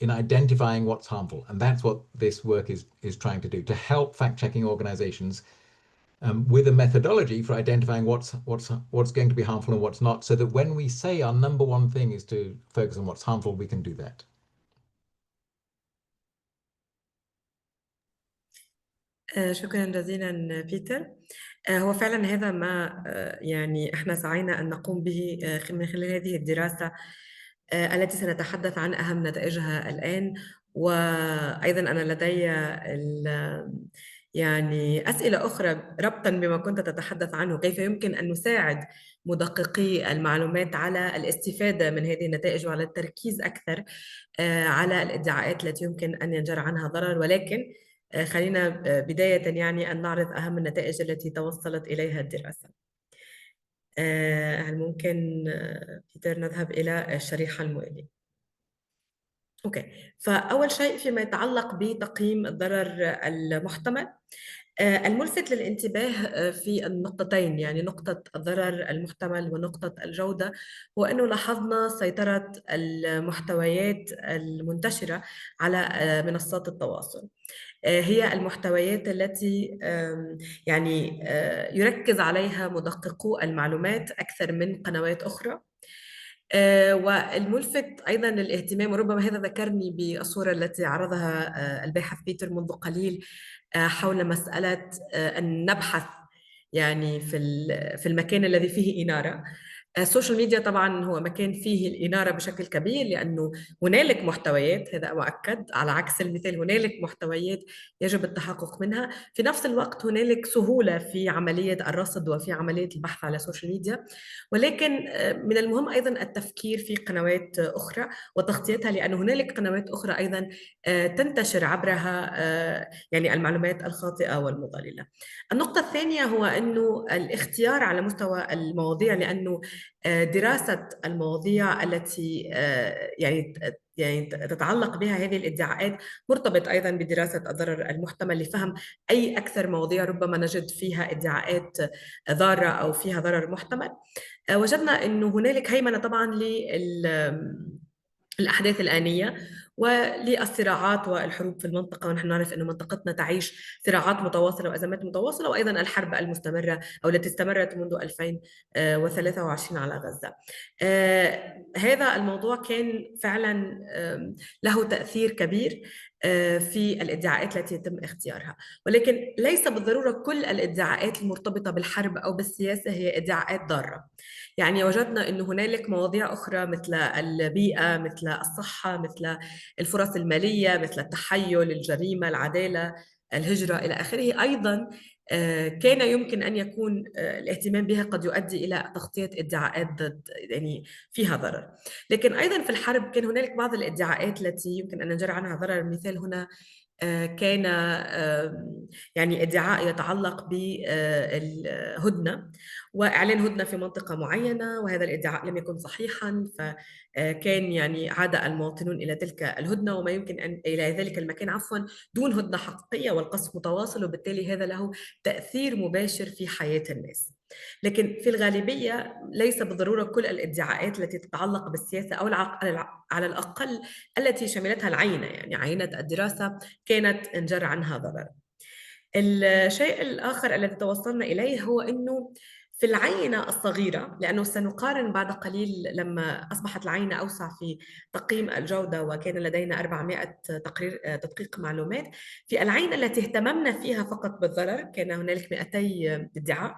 in identifying what's harmful. And that's what this work is trying to do, to help fact-checking organizations with a methodology for identifying what's going to be harmful and what's not, so that when we say our number one thing is to focus on what's harmful, we can do that. شكرا جزيلا بيتر. هو فعلا هذا ما يعني احنا سعينا أن نقوم به من خلال هذه الدراسة التي سنتحدث عن أهم نتائجها الآن. وأيضا أنا لدي يعني أسئلة أخرى ربطا بما كنت تتحدث عنه، كيف يمكن أن نساعد مدققي المعلومات على الاستفادة من هذه النتائج وعلى التركيز أكثر على الادعاءات التي يمكن أن ينجر عنها ضرر. ولكن خلينا بداية يعني أن نعرض أهم النتائج التي توصلت إليها الدراسة. هل ممكن بيتر نذهب إلى الشريحة الموالية؟ أوكي، فأول شيء فيما يتعلق بتقييم الضرر المحتمل، الملفت للانتباه في النقطتين، يعني نقطة الضرر المحتمل ونقطة الجودة، هو أنه لاحظنا سيطرة المحتويات المنتشرة على منصات التواصل. هي المحتويات التي يعني يركز عليها مدققو المعلومات أكثر من قنوات أخرى. والملفت أيضا للاهتمام، وربما هذا ذكرني بالصورة التي عرضها الباحث بيتر منذ قليل حول مسألة أن نبحث يعني في المكان الذي فيه إنارة. السوشيال ميديا طبعا هو مكان فيه الإنارة بشكل كبير، لأنه هنالك محتويات، هذا مؤكد، على عكس المثال هنالك محتويات يجب التحقق منها. في نفس الوقت هنالك سهولة في عملية الرصد وفي عملية البحث على السوشيال ميديا، ولكن من المهم أيضا التفكير في قنوات أخرى وتغطيتها، لأن هنالك قنوات أخرى أيضا تنتشر عبرها يعني المعلومات الخاطئة والمضللة. النقطة الثانية هو أنه الاختيار على مستوى المواضيع، لأنه دراسة المواضيع التي يعني تتعلق بها هذه الادعاءات مرتبط أيضا بدراسة الضرر المحتمل، لفهم أي أكثر مواضيع ربما نجد فيها ادعاءات ضارة أو فيها ضرر محتمل. وجدنا أنه هنالك هيمنة طبعا للأحداث الآنية وللصراعات والحروب في المنطقة، ونحن نعرف أن منطقتنا تعيش صراعات متواصلة وأزمات متواصلة، وأيضا الحرب المستمرة أو التي استمرت منذ 2023 على غزة. هذا الموضوع كان فعلا له تأثير كبير في الادعاءات التي يتم اختيارها، ولكن ليس بالضرورة كل الادعاءات المرتبطة بالحرب أو بالسياسة هي ادعاءات ضارة. يعني وجدنا أن هنالك مواضيع أخرى مثل البيئة، مثل الصحة، مثل الفرص المالية، مثل التحيل، الجريمة، العدالة، الهجرة إلى آخره، أيضا كان يمكن أن يكون الاهتمام بها قد يؤدي إلى تغطية ادعاءات ضد يعني فيها ضرر. لكن أيضا في الحرب كان هنالك بعض الادعاءات التي يمكن أن نجر عنها ضرر. مثال هنا كان يعني ادعاء يتعلق بالهدنة وإعلان هدنة في منطقة معينة، وهذا الادعاء لم يكن صحيحا، فكان يعني عاد المواطنون إلى تلك الهدنة وما يمكن أن إلى ذلك المكان عفوا دون هدنة حقيقية، والقصف متواصل، وبالتالي هذا له تأثير مباشر في حياة الناس. لكن في الغالبية ليس بالضرورة كل الادعاءات التي تتعلق بالسياسة أو على الأقل التي شملتها العينة، يعني عينة الدراسة كانت انجر عنها ضرر. الشيء الآخر الذي توصلنا إليه هو أنه في العينة الصغيرة، لأنه سنقارن بعد قليل لما أصبحت العينة أوسع في تقييم الجودة وكان لدينا 400 تدقيق معلومات، في العينة التي اهتممنا فيها فقط بالضرر كان هنالك 200 ادعاء.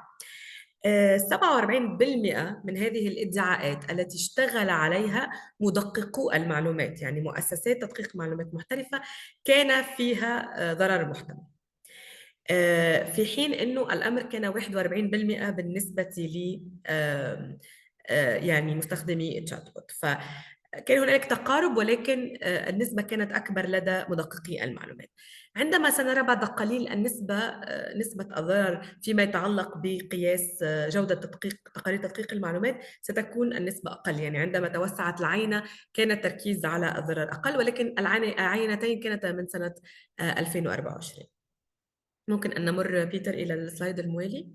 47% من هذه الادعاءات التي اشتغل عليها مدققو المعلومات، يعني مؤسسات تدقيق معلومات محترفة، كان فيها ضرر محتمل، في حين أنه الأمر كان 41% بالنسبة ل يعني مستخدمي الشات بوت. كان هنالك تقارب، ولكن النسبة كانت أكبر لدى مدققي المعلومات. عندما سنرى بعد قليل نسبة الضرر فيما يتعلق بقياس جودة تقارير تدقيق المعلومات ستكون النسبة أقل. يعني عندما توسعت العينة كان التركيز على الضرر أقل، ولكن العينتين كانتا من سنة 2024. ممكن أن نمر بيتر إلى السلايد الموالي.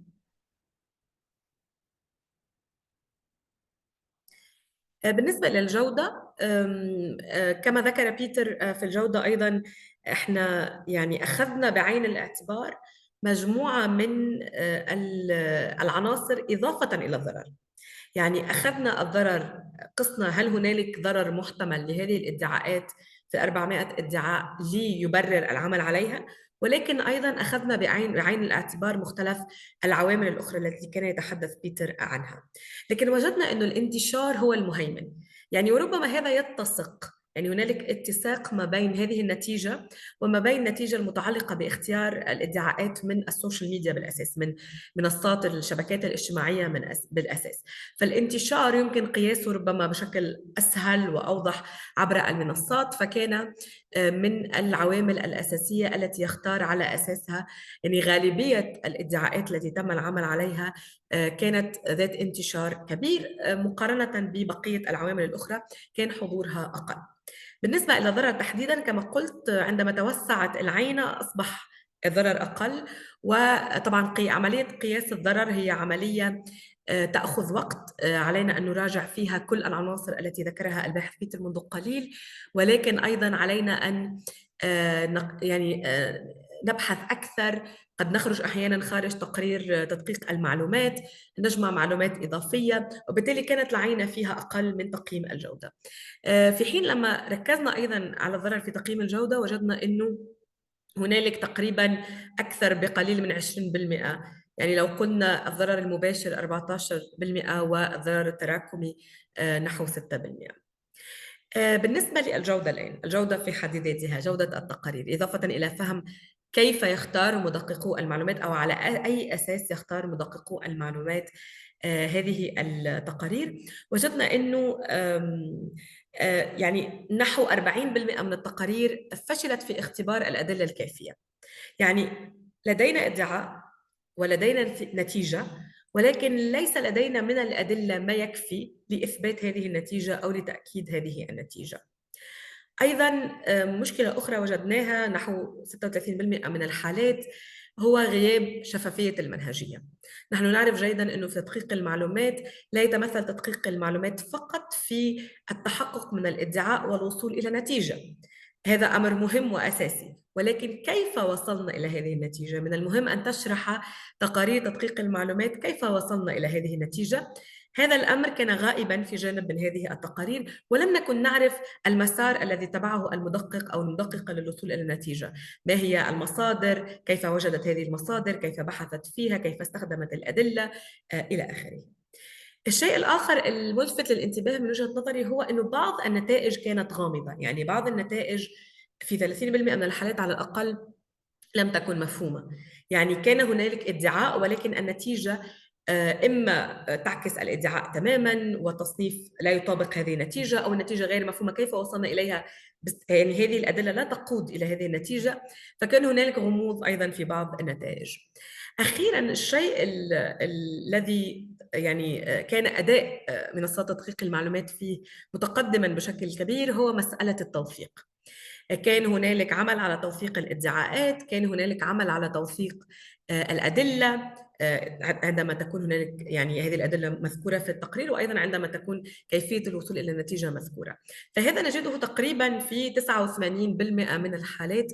بالنسبة للجودة، كما ذكر بيتر في الجودة أيضا احنا يعني أخذنا بعين الاعتبار مجموعة من العناصر إضافة إلى الضرر. يعني أخذنا الضرر، قسنا هل هنالك ضرر محتمل لهذه الادعاءات في 400 ادعاء ليبرر العمل عليها، ولكن أيضا أخذنا بعين الاعتبار مختلف العوامل الأخرى التي كان يتحدث بيتر عنها. لكن وجدنا أن الانتشار هو المهيمن، يعني وربما هذا يتسق، يعني هنالك اتساق ما بين هذه النتيجة وما بين النتيجة المتعلقة باختيار الادعاءات من السوشيال ميديا بالأساس، من منصات الشبكات الاجتماعية بالأساس. فالانتشار يمكن قياسه ربما بشكل أسهل وأوضح عبر المنصات، فكان من العوامل الأساسية التي يختار على أساسها، يعني غالبية الادعاءات التي تم العمل عليها كانت ذات انتشار كبير مقارنة ببقية العوامل الأخرى كان حضورها أقل. بالنسبة إلى الضرر تحديداً كما قلت، عندما توسعت العينة أصبح الضرر أقل. وطبعاً عملية قياس الضرر هي عملية تأخذ وقت، علينا أن نراجع فيها كل العناصر التي ذكرها الباحث بيتر منذ قليل، ولكن أيضاً علينا أن يعني نبحث أكثر. قد نخرج أحياناً خارج تقرير تدقيق المعلومات، نجمع معلومات إضافية، وبالتالي كانت العينة فيها أقل من تقييم الجودة. في حين لما ركزنا أيضاً على الضرر في تقييم الجودة وجدنا أنه هنالك تقريباً أكثر بقليل من 20%. يعني لو قلنا الضرر المباشر 14% والضرر التراكمي نحو 6%. بالنسبة للجودة الآن، الجودة في حد ذاتها، جودة التقارير إضافة إلى فهم كيف يختار مدققو المعلومات أو على أي أساس يختار مدققو المعلومات هذه التقارير، وجدنا أنه يعني نحو 40% من التقارير فشلت في اختبار الأدلة الكافية. يعني لدينا ادعاء ولدينا نتيجة، ولكن ليس لدينا من الأدلة ما يكفي لإثبات هذه النتيجة أو لتأكيد هذه النتيجة. أيضاً مشكلة أخرى وجدناها نحو 36% من الحالات هو غياب شفافية المنهجية. نحن نعرف جيداً أنه في تدقيق المعلومات لا يتمثل تدقيق المعلومات فقط في التحقق من الادعاء والوصول إلى نتيجة، هذا أمر مهم وأساسي، ولكن كيف وصلنا إلى هذه النتيجة؟ من المهم أن تشرح تقارير تدقيق المعلومات كيف وصلنا إلى هذه النتيجة. هذا الأمر كان غائباً في جانب من هذه التقارير، ولم نكن نعرف المسار الذي تبعه المدقق أو المدققة للوصول إلى النتيجة. ما هي المصادر؟ كيف وجدت هذه المصادر؟ كيف بحثت فيها؟ كيف استخدمت الأدلة؟ إلى آخره. الشيء الآخر الملفت للانتباه من وجهة نظري هو أنه بعض النتائج كانت غامضة. يعني بعض النتائج في 30% من الحالات على الأقل لم تكن مفهومة. يعني كان هنالك ادعاء ولكن النتيجة إما تعكس الادعاء تماماً وتصنيف لا يطابق هذه النتيجة، أو النتيجة غير مفهومة كيف وصلنا إليها، يعني هذه الأدلة لا تقود إلى هذه النتيجة، فكان هنالك غموض أيضاً في بعض النتائج. أخيراً الشيء الذي يعني كان أداء منصات تدقيق المعلومات فيه متقدماً بشكل كبير هو مسألة التوثيق. كان هنالك عمل على توثيق الادعاءات، كان هنالك عمل على توثيق الأدلة عندما تكون هنالك يعني هذه الأدلة مذكورة في التقرير، وأيضاً عندما تكون كيفية الوصول إلى النتيجة مذكورة. فهذا نجده تقريباً في 89% من الحالات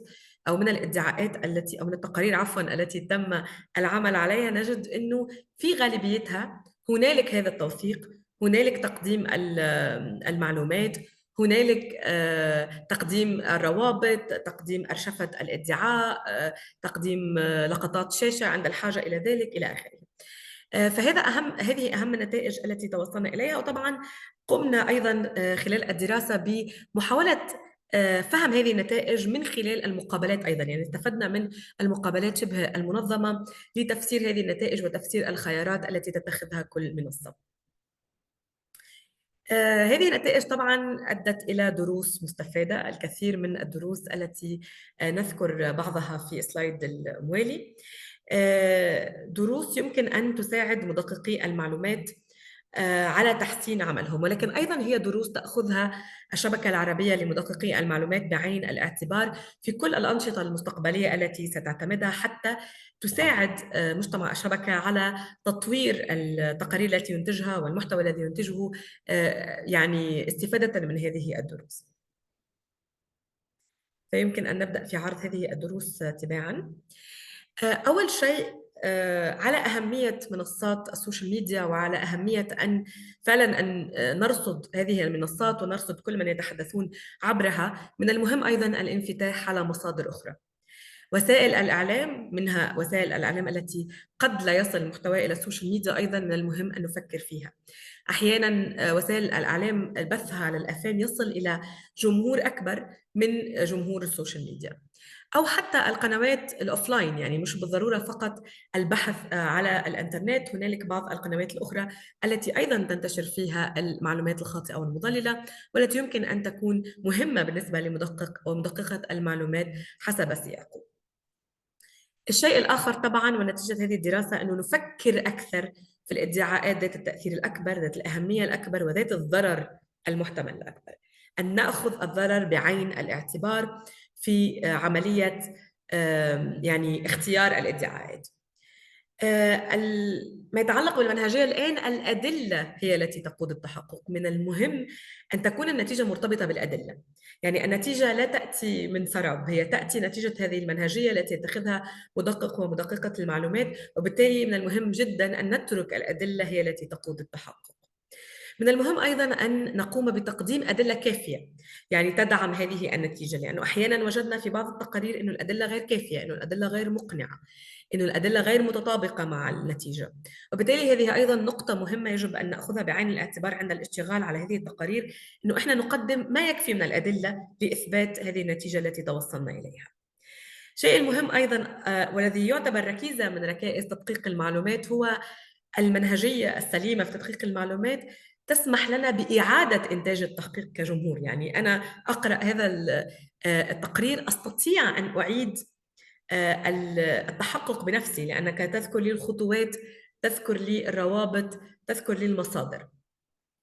أو من الادعاءات التي أو من التقارير عفواً التي تم العمل عليها، نجد أنه في غالبيتها هنالك هذا التوثيق، هنالك تقديم المعلومات، هنالك تقديم الروابط، تقديم أرشفة الادعاء، تقديم لقطات شاشة عند الحاجة إلى ذلك إلى آخره. هذه أهم النتائج التي توصلنا إليها. وطبعاً قمنا أيضاً خلال الدراسة بمحاولة فهم هذه النتائج من خلال المقابلات أيضاً، يعني استفدنا من المقابلات شبه المنظمة لتفسير هذه النتائج وتفسير الخيارات التي تتخذها كل منصة. هذه النتائج طبعا أدت إلى دروس مستفادة، الكثير من الدروس التي نذكر بعضها في السلايد الموالي. دروس يمكن أن تساعد مدققي المعلومات على تحسين عملهم، ولكن أيضا هي دروس تأخذها الشبكة العربية لمدققي المعلومات بعين الاعتبار في كل الأنشطة المستقبلية التي ستعتمدها حتى تساعد مجتمع الشبكة على تطوير التقارير التي ينتجها والمحتوى الذي ينتجه، يعني استفادة من هذه الدروس. فيمكن أن نبدأ في عرض هذه الدروس تباعاً. أول شيء على أهمية منصات السوشيال ميديا، وعلى أهمية أن فعلاً أن نرصد هذه المنصات ونرصد كل من يتحدثون عبرها. من المهم أيضاً الانفتاح على مصادر أخرى. وسائل الإعلام، منها وسائل الإعلام التي قد لا يصل محتواها إلى السوشيال ميديا، أيضاً من المهم أن نفكر فيها. أحياناً وسائل الإعلام بثها على الأفام يصل إلى جمهور أكبر من جمهور السوشيال ميديا، أو حتى القنوات الأوفلاين، يعني مش بالضرورة فقط البحث على الإنترنت. هنالك بعض القنوات الأخرى التي أيضاً تنتشر فيها المعلومات الخاطئة والمضللة، والتي يمكن أن تكون مهمة بالنسبة لمدقق ومدققة المعلومات حسب سياقه. الشيء الآخر طبعاً ونتيجة هذه الدراسة أنه نفكر أكثر في الادعاءات ذات التأثير الأكبر، ذات الأهمية الأكبر، وذات الضرر المحتمل الأكبر. أن نأخذ الضرر بعين الاعتبار في عملية يعني اختيار الادعاءات. ما يتعلق بالمنهجية الآن، الأدلة هي التي تقود التحقق. من المهم أن تكون النتيجة مرتبطة بالأدلة، يعني النتيجة لا تأتي من فراغ، هي تأتي نتيجة هذه المنهجية التي يتخذها مدقق ومدققة المعلومات، وبالتالي من المهم جدا أن نترك الأدلة هي التي تقود التحقق. من المهم أيضاً أن نقوم بتقديم أدلة كافية يعني تدعم هذه النتيجة، لأنه أحياناً وجدنا في بعض التقارير أن الأدلة غير كافية، أن الأدلة غير مقنعة، أن الأدلة غير متطابقة مع النتيجة. وبالتالي هذه أيضاً نقطة مهمة يجب أن نأخذها بعين الاعتبار عند الاشتغال على هذه التقارير، أنه إحنا نقدم ما يكفي من الأدلة لإثبات هذه النتيجة التي توصلنا إليها. الشيء المهم أيضاً والذي يعتبر ركيزة من ركائز تدقيق المعلومات هو المنهجية السليمة في تدقيق المعلومات تسمح لنا بإعادة إنتاج التحقيق كجمهور. يعني أنا أقرأ هذا التقرير أستطيع أن أعيد التحقق بنفسي، لأنك تذكر لي الخطوات، تذكر لي الروابط، تذكر لي المصادر.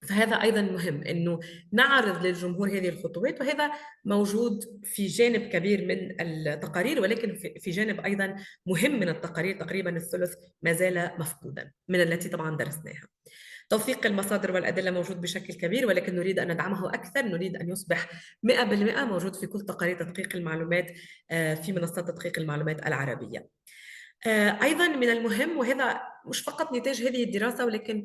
فهذا أيضاً مهم أنه نعرض للجمهور هذه الخطوات، وهذا موجود في جانب كبير من التقارير، ولكن في جانب أيضاً مهم من التقارير تقريباً الثلث ما زال مفقوداً من التي طبعاً درسناها. توثيق المصادر والأدلة موجود بشكل كبير، ولكن نريد أن ندعمه أكثر، نريد أن يصبح 100% موجود في كل تقارير تدقيق المعلومات في منصات تدقيق المعلومات العربية. أيضاً من المهم، وهذا مش فقط نتاج هذه الدراسة ولكن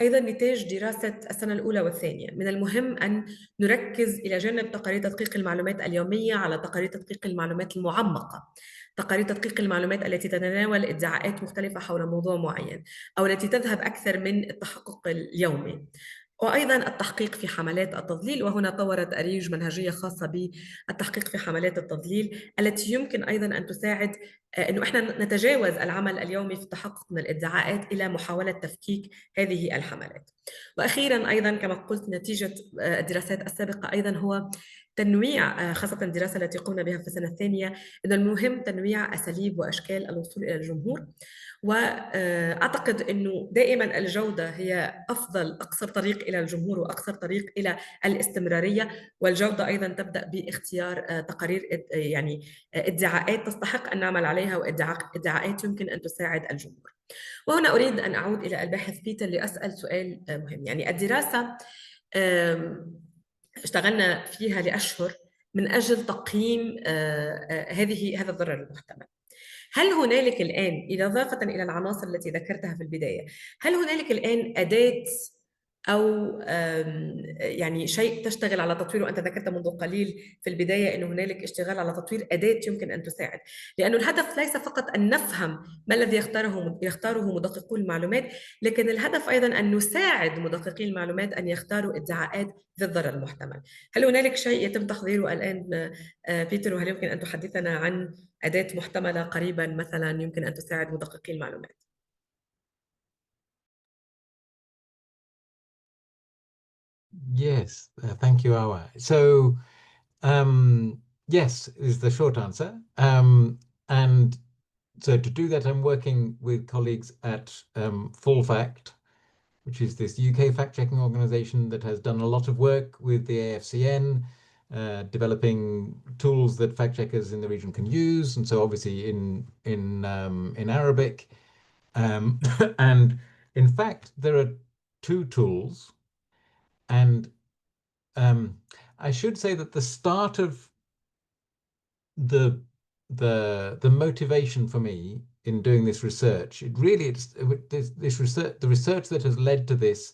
أيضاً نتاج دراسة السنة الأولى والثانية، من المهم أن نركز إلى جانب تقارير تدقيق المعلومات اليومية على تقارير تدقيق المعلومات المعمقة، تقارير تدقيق المعلومات التي تتناول ادعاءات مختلفة حول موضوع معين، أو التي تذهب أكثر من التحقق اليومي. وأيضاً التحقيق في حملات التضليل، وهنا طورت أريج منهجية خاصة بالتحقيق في حملات التضليل التي يمكن أيضاً أن تساعد أنه إحنا نتجاوز العمل اليومي في التحقق من الادعاءات إلى محاولة تفكيك هذه الحملات. وأخيراً أيضاً كما قلت نتيجة الدراسات السابقة أيضاً هو تنويع، خاصة الدراسة التي قمنا بها في السنة الثانية، أن المهم تنويع أساليب وأشكال الوصول إلى الجمهور. وأعتقد أنه دائما الجودة هي أفضل أقصر طريق إلى الجمهور وأقصر طريق إلى الاستمرارية، والجودة أيضا تبدأ باختيار تقارير يعني ادعاءات تستحق أن نعمل عليها، وادعاءات يمكن أن تساعد الجمهور. وهنا أريد أن أعود إلى الباحث بيتر لأسأل سؤال مهم. يعني الدراسة اشتغلنا فيها لأشهر من أجل تقييم هذا الضرر المحتمل. هل هنالك الآن، إضافة إلى العناصر التي ذكرتها في البداية، هل هنالك الآن أداة أو يعني شيء تشتغل على تطويره؟ أنت ذكرت منذ قليل في البداية أن هنالك اشتغال على تطوير أداة يمكن أن تساعد، لأن الهدف ليس فقط أن نفهم ما الذي يختاره مدققو المعلومات، لكن الهدف أيضا أن نساعد مدققي المعلومات أن يختاروا ادعاءات ذي الضرر المحتمل. هل هنالك شيء يتم تحضيره الآن بيتر، وهل يمكن أن تحدثنا عن أداة محتملة قريبا مثلا يمكن أن تساعد مدققي المعلومات؟ Yes, thank you, Awa. So, yes, is the short answer. And so to do that, I'm working with colleagues at Full Fact, which is this UK fact-checking organization that has done a lot of work with the AFCN, developing tools that fact-checkers in the region can use, and so obviously in Arabic. And in fact, there are two tools, and I should say that the start of the the motivation for me in doing this research, this research, the research that has led to this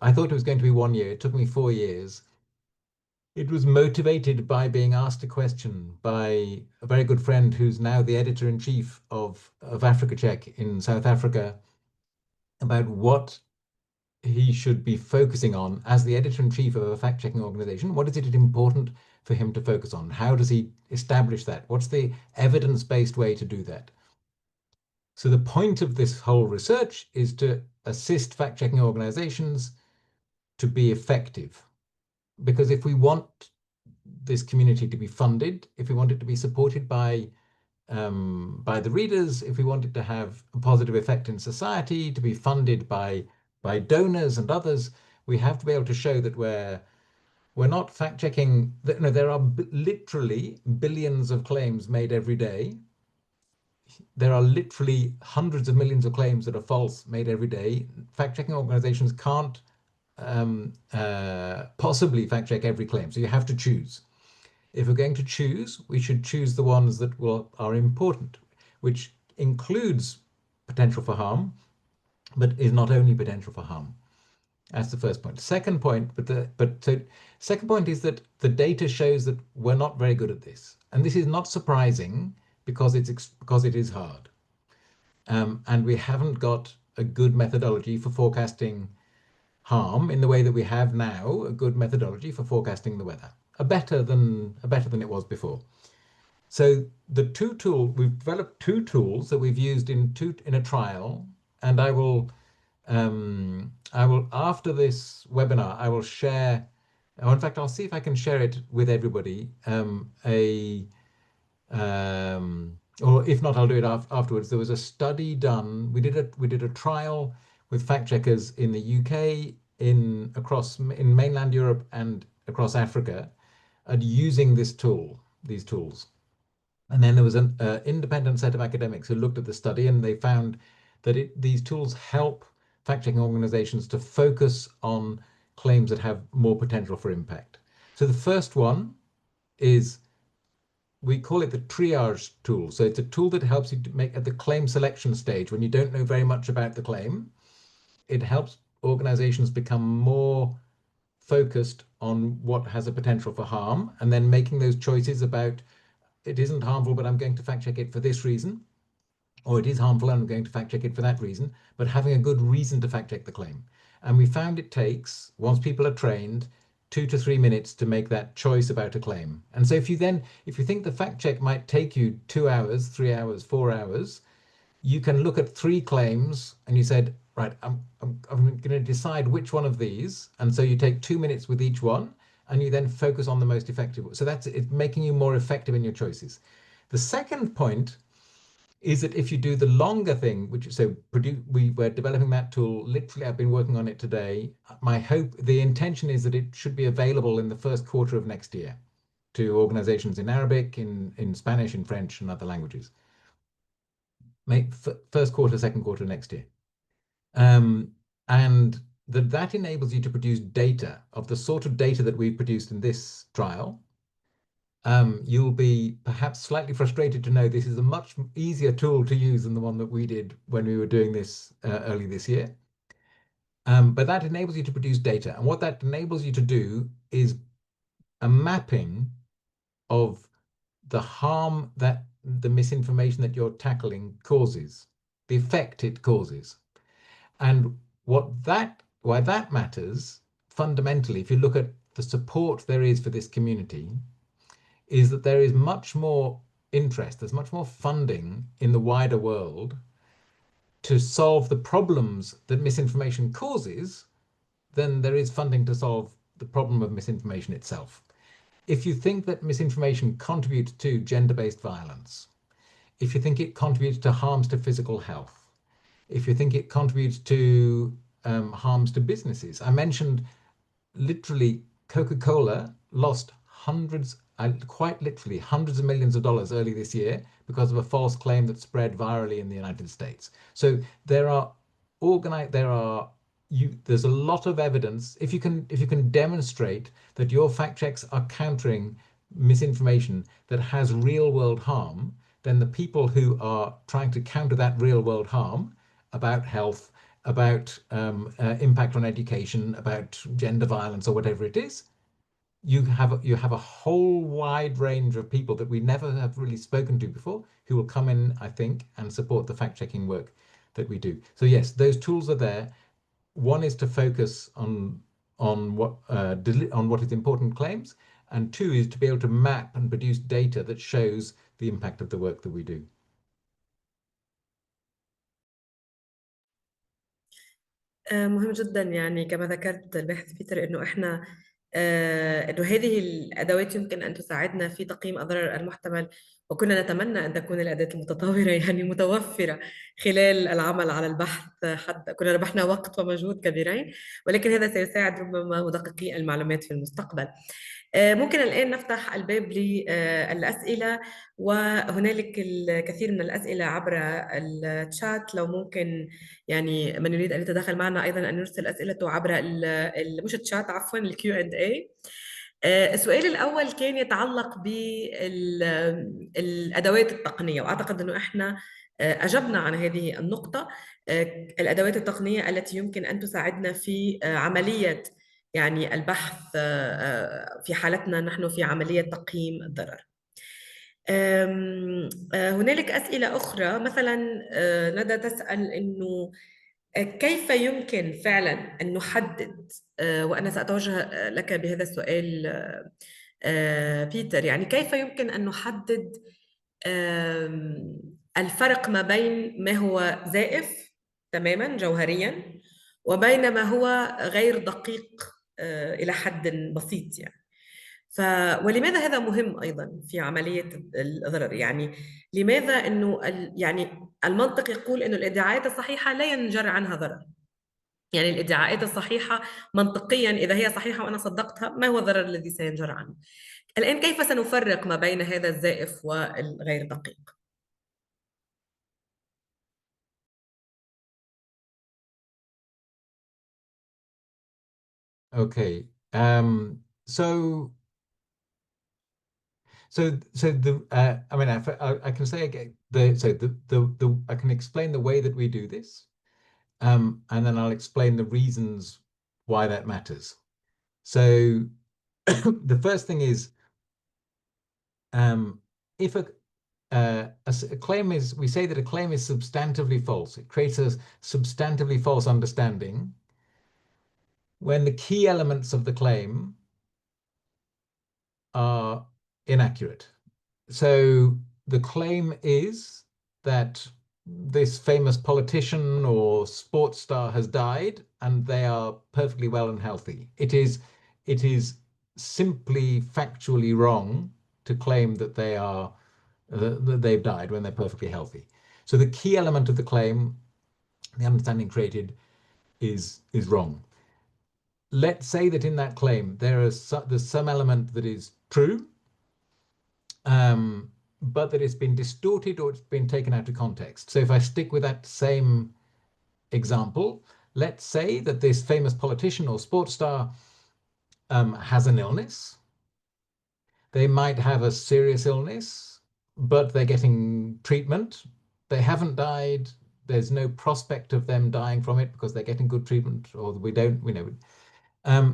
I thought it was going to be 1 year. It took me 4 years. It was motivated by being asked a question by a very good friend who's now the editor-in-chief of Africa Check in South Africa about what he should be focusing on as the editor-in-chief of a fact-checking organization. What is it important for him to focus on? How does he establish that? What's the evidence-based way to do that? So the point of this whole research is to assist fact-checking organizations to be effective. Because if we want this community to be funded, if we want it to be supported by the readers, if we want it to have a positive effect in society, to be funded by donors and others, we have to be able to show that we're not fact checking. There are literally billions of claims made every day. There are literally hundreds of millions of claims that are false made every day. Fact checking organizations can't possibly fact check every claim. So you have to choose. If we're going to choose, we should choose the ones that are important, which includes potential for harm, but is not only potential for harm. That's the first point. Second point, second point is that the data shows that we're not very good at this, and this is not surprising because it is hard, and we haven't got a good methodology for forecasting harm in the way that we have now a good methodology for forecasting the weather, a better than it was before. So we've developed two tools that we've used in a trial, and I will after this webinar I will share. Oh, in fact, I'll see if I can share it with everybody. Or if not, I'll do it afterwards. There was a study done. We did a trial with fact checkers in the UK, in mainland Europe and across Africa, at using these tools. And then there was an independent set of academics who looked at the study, and they found that these tools help fact-checking organizations to focus on claims that have more potential for impact. So the first one is, we call it the triage tool. So it's a tool that helps you to make at the claim selection stage, when you don't know very much about the claim. It helps organizations become more focused on what has a potential for harm, and then making those choices about, it isn't harmful, but I'm going to fact check it for this reason, or it is harmful and I'm going to fact check it for that reason, but having a good reason to fact check the claim. And we found it takes, once people are trained, 2 to 3 minutes to make that choice about a claim. And so if you think the fact check might take you 2 hours, 3 hours, 4 hours, you can look at 3 claims and you said, right, I'm going to decide which one of these. And so you take 2 minutes with each one, and you then focus on the most effective. So that's it, making you more effective in your choices. The second point is that if you do the longer thing, we're developing that tool. Literally, I've been working on it today. The intention is that it should be available in the first quarter of next year to organizations in Arabic, in Spanish, in French, and other languages. First quarter, second quarter next year. And that enables you to produce data of the sort of data that we've produced in this trial. You'll be perhaps slightly frustrated to know this is a much easier tool to use than the one that we did when we were doing this early this year. But that enables you to produce data. And what that enables you to do is a mapping of the harm that the misinformation that you're tackling causes, the effect it causes. And why that matters fundamentally, if you look at the support there is for this community, is that there is much more interest, there's much more funding in the wider world to solve the problems that misinformation causes, then there is funding to solve the problem of misinformation itself. If you think that misinformation contributes to gender-based violence, if you think it contributes to harms to physical health, if you think it contributes to harms to businesses. I mentioned literally Coca-Cola lost quite literally hundreds of millions of dollars early this year because of a false claim that spread virally in the United States. So there's a lot of evidence. If you can demonstrate that your fact checks are countering misinformation that has real world harm, then the people who are trying to counter that real world harm about health, about impact on education, about gender violence or whatever it is, you have a whole wide range of people that we never have really spoken to before who will come in, I think, and support the fact-checking work that we do. So yes, those tools are there. One is to focus on what is important claims, and two is to be able to map and produce data that shows the impact of the work that we do. مهم جدا يعني كما ذكرت الباحث بيتر انه احنا انه هذه الادوات يمكن ان تساعدنا في تقييم الضرر المحتمل، وكنا نتمنى ان تكون الاداه المتطوره يعني متوفره خلال العمل على البحث، حتى كنا ربحنا وقت ومجهود كبيرين، ولكن هذا سيساعد ربما مدققي المعلومات في المستقبل. ممكن الآن نفتح الباب للأسئلة، وهنالك الكثير من الأسئلة عبر الشات. لو ممكن يعني من يريد أن يتدخل معنا أيضا أن يرسل أسئلته عبر مش الشات، عفوا الQ&A. السؤال الأول كان يتعلق بالأدوات التقنية، وأعتقد أنه إحنا أجبنا عن هذه النقطة. الأدوات التقنية التي يمكن أن تساعدنا في عملية يعني البحث في حالتنا نحن في عملية تقييم الضرر. هنالك أسئلة أخرى، مثلا ندى تسأل إنه كيف يمكن فعلا أن نحدد، وأنا سأتوجه لك بهذا السؤال بيتر، يعني كيف يمكن أن نحدد الفرق ما بين ما هو زائف تماما جوهريا وبين ما هو غير دقيق إلى حد بسيط يعني. ولماذا هذا مهم أيضا في عملية الضرر؟ يعني لماذا أنه يعني المنطق يقول أنه الادعاءات الصحيحة لا ينجر عنها ضرر، يعني الادعاءات الصحيحة منطقيا إذا هي صحيحة وأنا صدقتها ما هو الضرر الذي سينجر عنه؟ الآن كيف سنفرق ما بين هذا الزائف والغير دقيق؟ Okay. So the I mean I can say again I can explain the way that we do this, and then I'll explain the reasons why that matters. So the first thing is, if a claim is, we say that a claim is substantively false. It creates a substantively false understanding when the key elements of the claim are inaccurate. So the claim is that this famous politician or sports star has died and they are perfectly well and healthy. It is simply factually wrong to claim that they've died when they're perfectly healthy. So the key element of the claim, the understanding created, is wrong. Let's say that in that claim there's some element that is true, but that it's been distorted or it's been taken out of context. So if I stick with that same example, let's say that this famous politician or sports star has an illness. They might have a serious illness, but they're getting treatment. They haven't died. There's no prospect of them dying from it because they're getting good treatment, or we know.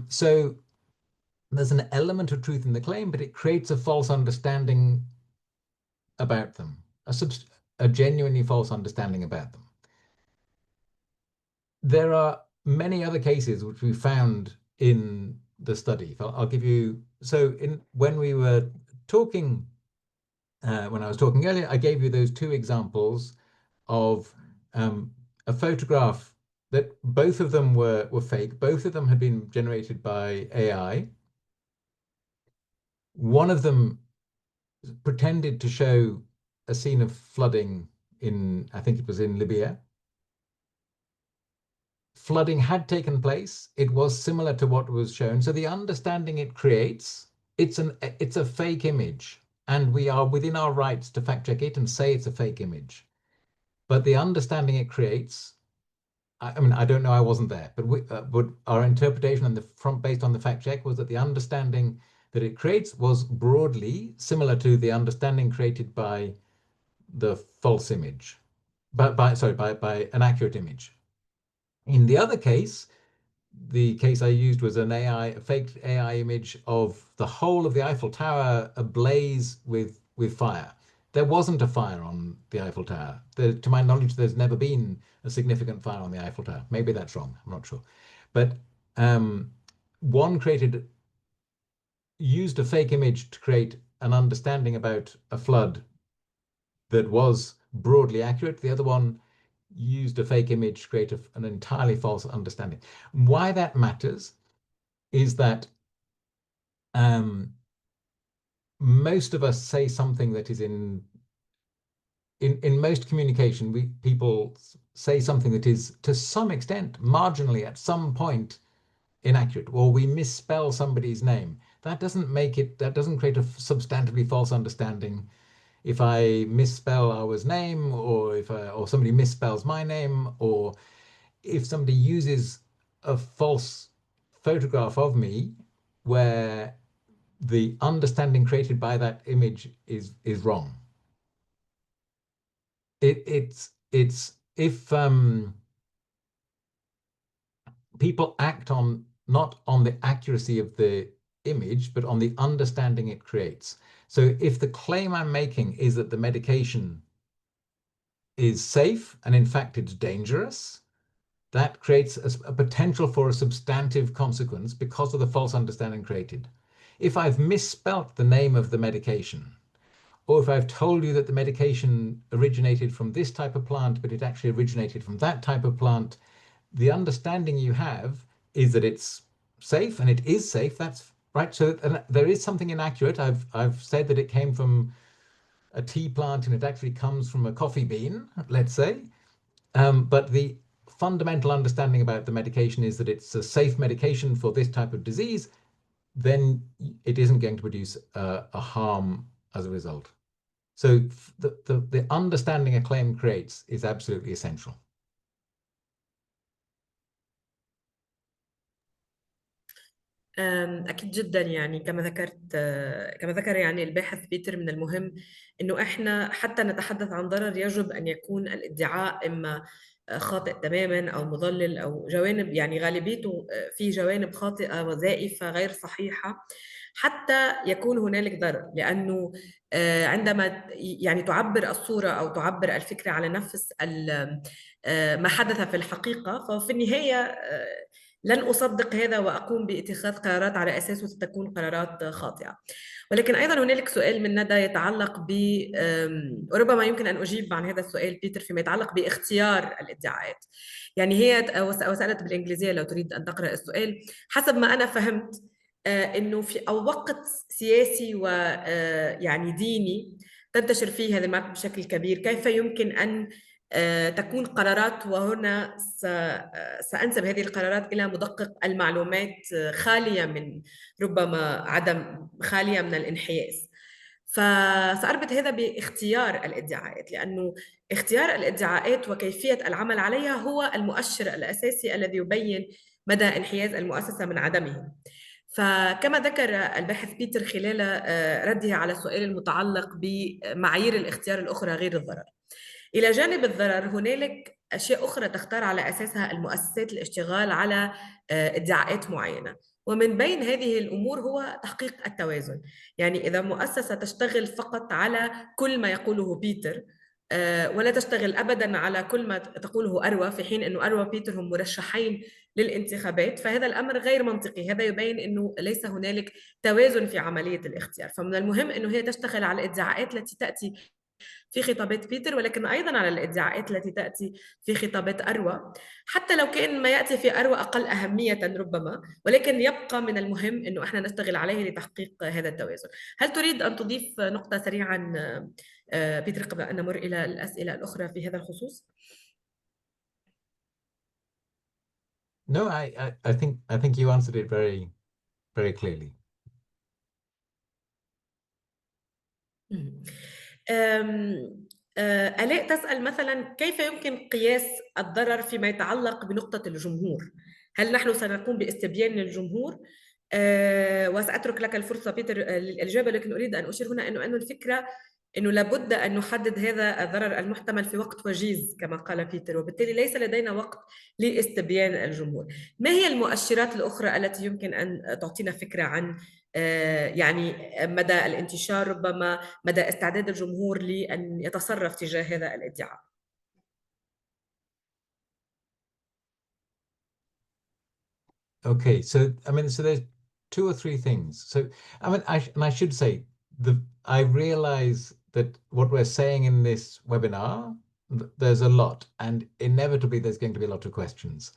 So there's an element of truth in the claim, but it creates a false understanding about them, a genuinely false understanding about them. There are many other cases which we found in the study. I'll give you, when we were talking, when I was talking earlier, I gave you those two examples of a photograph that both of them were fake. Both of them had been generated by AI. One of them pretended to show a scene of flooding in, I think it was in Libya. Flooding had taken place. It was similar to what was shown. So the understanding it creates, it's a fake image, and we are within our rights to fact check it and say it's a fake image. But the understanding it creates, I mean, I don't know, I wasn't there, but our interpretation based on the fact check was that the understanding that it creates was broadly similar to the understanding created by the false image, by an accurate image. In the other case, the case I used was a fake AI image of the whole of the Eiffel Tower ablaze with fire. There wasn't a fire on the Eiffel Tower. To my knowledge, there's never been a significant fire on the Eiffel Tower. Maybe that's wrong, I'm not sure. But one used a fake image to create an understanding about a flood that was broadly accurate. The other one used a fake image to create an entirely false understanding. Why that matters is that most of us say something that is in most communication, people say something that is to some extent, marginally at some point, inaccurate, or we misspell somebody's name. That doesn't create a substantively false understanding. If I misspell Arowa's name, or or somebody misspells my name, or if somebody uses a false photograph of me where the understanding created by that image is wrong. It's if people act not on the accuracy of the image, but on the understanding it creates. So if the claim I'm making is that the medication is safe and in fact it's dangerous, that creates a potential for a substantive consequence because of the false understanding created. If I've misspelt the name of the medication, or if I've told you that the medication originated from this type of plant, but it actually originated from that type of plant, the understanding you have is that it's safe, and it is safe. That's right. So there is something inaccurate. I've said that it came from a tea plant and it actually comes from a coffee bean, let's say. But the fundamental understanding about the medication is that it's a safe medication for this type of disease. Then it isn't going to produce a harm as a result. So the understanding a claim creates is absolutely essential. أكيد جدا، يعني كما ذكر يعني الباحث بيتر، من المهم إنه إحنا حتى نتحدث عن ضرر يجب أن يكون الادعاء إما خاطئ تماما أو مضلل أو جوانب، يعني غالبيته في جوانب خاطئة وزائفة غير صحيحة حتى يكون هنالك ضرر. لأنه عندما يعني تعبر الصورة أو تعبر الفكرة على نفس ما حدث في الحقيقة، ففي النهاية لن أصدق هذا وأقوم باتخاذ قرارات على أساسه ستكون قرارات خاطئة. ولكن أيضا هنالك سؤال من ندى يتعلق وربما يمكن أن أجيب عن هذا السؤال بيتر فيما يتعلق باختيار الادعاءات. يعني هي وسألت بالإنجليزية لو تريد أن تقرأ السؤال. حسب ما أنا فهمت إنه في وقت سياسي ويعني ديني تنتشر فيه هذه المعلومات بشكل كبير، كيف يمكن أن تكون قرارات، وهنا سأنسب هذه القرارات إلى مدقق المعلومات خالية من خالية من الانحياز. فسأربط هذا باختيار الادعاءات، لأنه اختيار الادعاءات وكيفية العمل عليها هو المؤشر الأساسي الذي يبين مدى انحياز المؤسسة من عدمه. فكما ذكر الباحث بيتر خلال رده على السؤال المتعلق بمعايير الاختيار الأخرى غير الضرر، إلى جانب الضرر هنالك أشياء أخرى تختار على أساسها المؤسسات الاشتغال على ادعاءات معينة، ومن بين هذه الأمور هو تحقيق التوازن. يعني إذا مؤسسة تشتغل فقط على كل ما يقوله بيتر ولا تشتغل أبداً على كل ما تقوله أروى، في حين أنه أروى وبيتر هم مرشحين للانتخابات، فهذا الأمر غير منطقي. هذا يبين أنه ليس هنالك توازن في عملية الاختيار. فمن المهم أنه هي تشتغل على الادعاءات التي تأتي في خطابات بيتر، ولكن أيضا على الادعاءات التي تأتي في خطابات أروى، حتى لو كان ما يأتي في أروى أقل أهمية ربما، ولكن يبقى من المهم أنه إحنا نشتغل عليه لتحقيق هذا التوازن. هل تريد أن تضيف نقطة سريعا بيتر قبل أن نمر إلى الأسئلة الأخرى في هذا الخصوص؟ No, I think you answered it very, very clearly. آلاء تسأل مثلا كيف يمكن قياس الضرر فيما يتعلق بنقطة الجمهور؟ هل نحن سنقوم باستبيان للجمهور؟ وسأترك لك الفرصة بيتر للإجابة، لكن أريد أن أشير هنا أنه الفكرة أنه لابد أن نحدد هذا الضرر المحتمل في وقت وجيز كما قال بيتر، وبالتالي ليس لدينا وقت لاستبيان الجمهور. ما هي المؤشرات الأخرى التي يمكن أن تعطينا فكرة عن يعني مدى الانتشار، ربما مدى استعداد الجمهور لأن يتصرف تجاه هذا الادعاء؟ Okay, so I mean, so there's 2 or 3 things. So I mean, I should say I realize that what we're saying in this webinar, there's a lot, and inevitably there's going to be a lot of questions.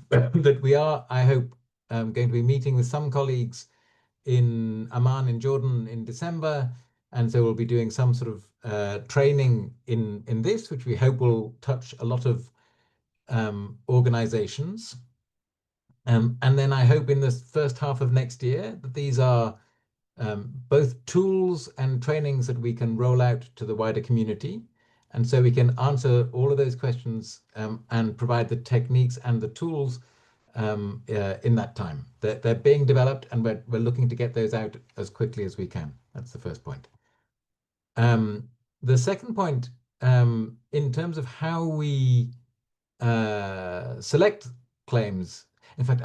That we are, I hope, going to be meeting with some colleagues in Amman in Jordan in December, and so we'll be doing some sort of training in this, which we hope will touch a lot of organizations. And then I hope in the first half of next year that these are both tools and trainings that we can roll out to the wider community. And so we can answer all of those questions and provide the techniques and the tools in that time. They're being developed, and we're looking to get those out as quickly as we can. That's the first point. The second point, in terms of how we select claims, in fact,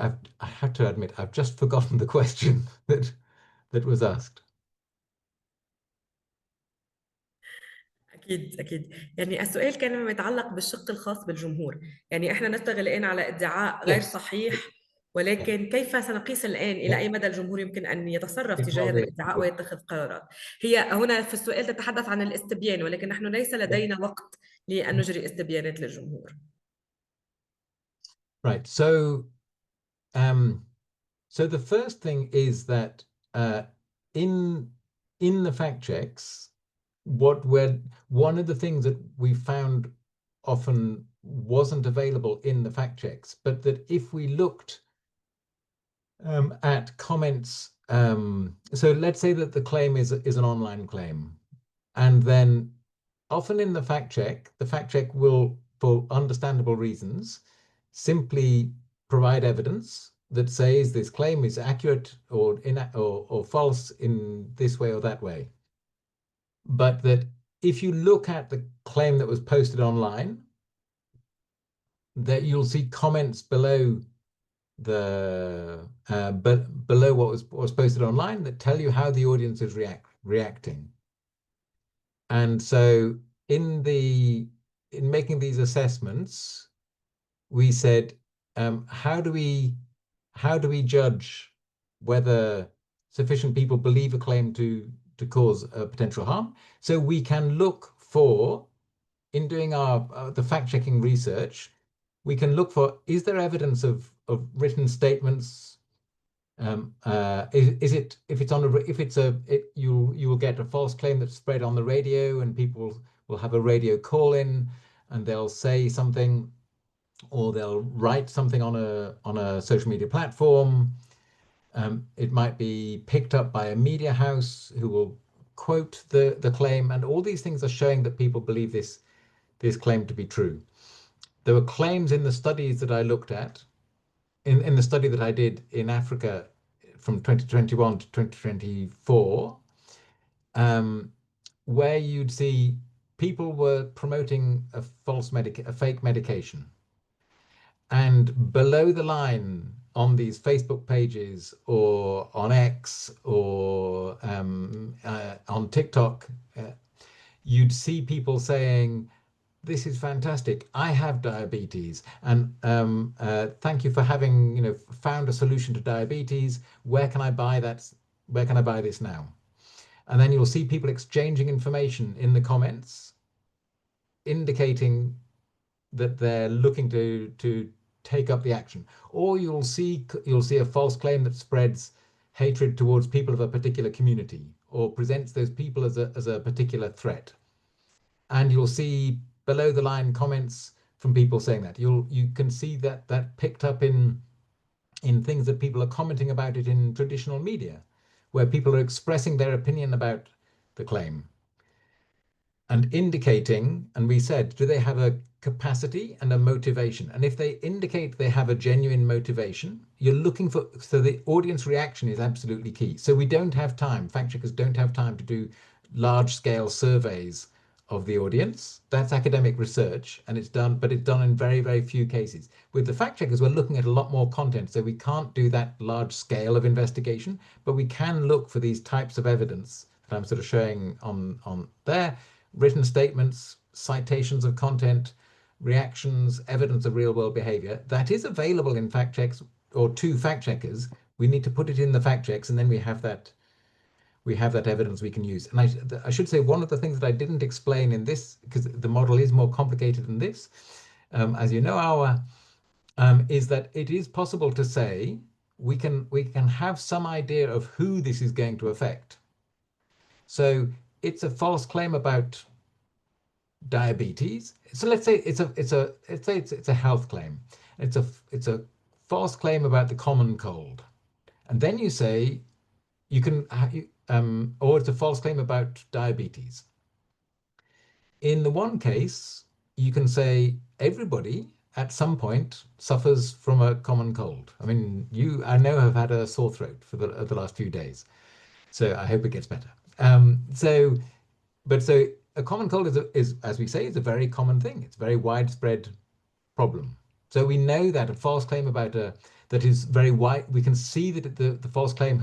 I have to admit, I've just forgotten the question that was asked. أكيد يعني السؤال كان يتعلق بالشق الخاص بالجمهور، يعني إحنا نشتغل الآن على ادعاء غير صحيح، ولكن كيف سنقيس الآن إلى أي مدى الجمهور يمكن أن يتصرف تجاه هذا الادعاء ويتخذ قرارات؟ هي هنا في السؤال تتحدث عن الاستبيان، ولكن نحن ليس لدينا وقت لأن نجري استبيانات للجمهور. Right. So the first thing is that in the fact checks, one of the things that we found often wasn't available in the fact checks, but that if we looked at comments, so let's say that the claim is an online claim, and then often in the fact check will, for understandable reasons, simply provide evidence that says this claim is accurate or false in this way or that way. But that if you look at the claim that was posted online, that you'll see comments below below what was posted online that tell you how the audience is reacting. And so in making these assessments, we said, how do we judge whether sufficient people believe a claim to cause potential harm? So we can look for, in doing the fact-checking research, we can look for, is there evidence of written statements? You will get a false claim that's spread on the radio, and people will have a radio call-in, and they'll say something, or they'll write something on a social media platform. It might be picked up by a media house who will quote the claim, and all these things are showing that people believe this claim to be true. There were claims in the studies that I looked at, in the study that I did in Africa from 2021 to 2024, where you'd see people were promoting a fake medication. And below the line on these Facebook pages or on X or on TikTok, you'd see people saying, this is fantastic. I have diabetes, and thank you for having found a solution to diabetes. Where can I buy that? Where can I buy this now? And then you'll see people exchanging information in the comments, indicating that they're looking to take up the action. Or you'll see a false claim that spreads hatred towards people of a particular community, or presents those people as a particular threat. And you'll see below the line comments from people saying that. You can see that picked up in things that people are commenting about it in traditional media, where people are expressing their opinion about the claim and indicating, and we said, do they have a capacity and a motivation? And if they indicate they have a genuine motivation, you're looking for, so the audience reaction is absolutely key. So we don't have time, fact checkers don't have time to do large scale surveys of the audience. That's academic research, and it's done, but it's done in very, very few cases. With the fact checkers, we're looking at a lot more content, so we can't do that large scale of investigation, but we can look for these types of evidence that I'm sort of showing on there. Written statements, citations of content, reactions, evidence of real world behavior that is available in fact checks or to fact checkers. We need to put it in the fact checks, and then we have that evidence we can use. And I should say, one of the things that I didn't explain in this, because the model is more complicated than this, as you know, is that it is possible to say we can have some idea of who this is going to affect. So it's a false claim about diabetes. So let's say it's a health claim. It's a false claim about the common cold, and then you say you can, or it's a false claim about diabetes. In the one case, you can say everybody at some point suffers from a common cold. I mean, I know have had a sore throat for the last few days, so I hope it gets better. So a common cold is, as we say, is a very common thing. It's a very widespread problem. So we know that a false claim about that is very wide. We can see that the false claim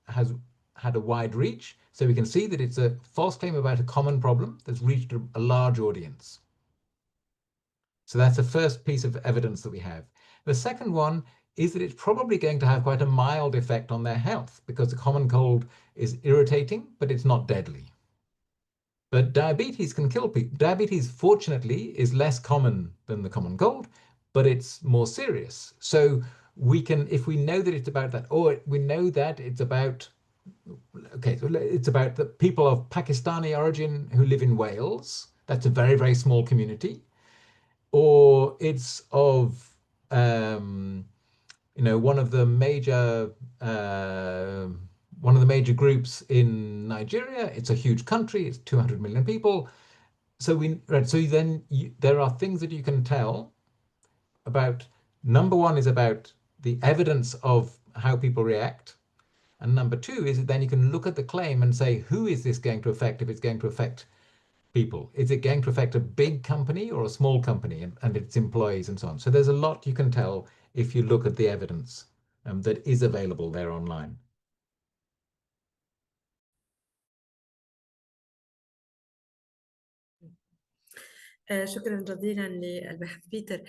has had a wide reach. So we can see that it's a false claim about a common problem that's reached a large audience. So that's the first piece of evidence that we have. The second one is that it's probably going to have quite a mild effect on their health, because the common cold is irritating, but it's not deadly. But diabetes can kill people. Diabetes, fortunately, is less common than the common cold, but it's more serious. So we can, if we know that it's about that, or we know that it's about, okay, so it's about the people of Pakistani origin who live in Wales. That's a very, very small community. Or it's of, one of the major groups in Nigeria. It's a huge country. It's 200 million people. So there are things that you can tell about. Number one is about the evidence of how people react. And number two is that then you can look at the claim and say, who is this going to affect if it's going to affect people? Is it going to affect a big company or a small company and its employees and so on? So there's a lot you can tell if you look at the evidence that is available there online. شكرا جزيلا للباحث بيتر.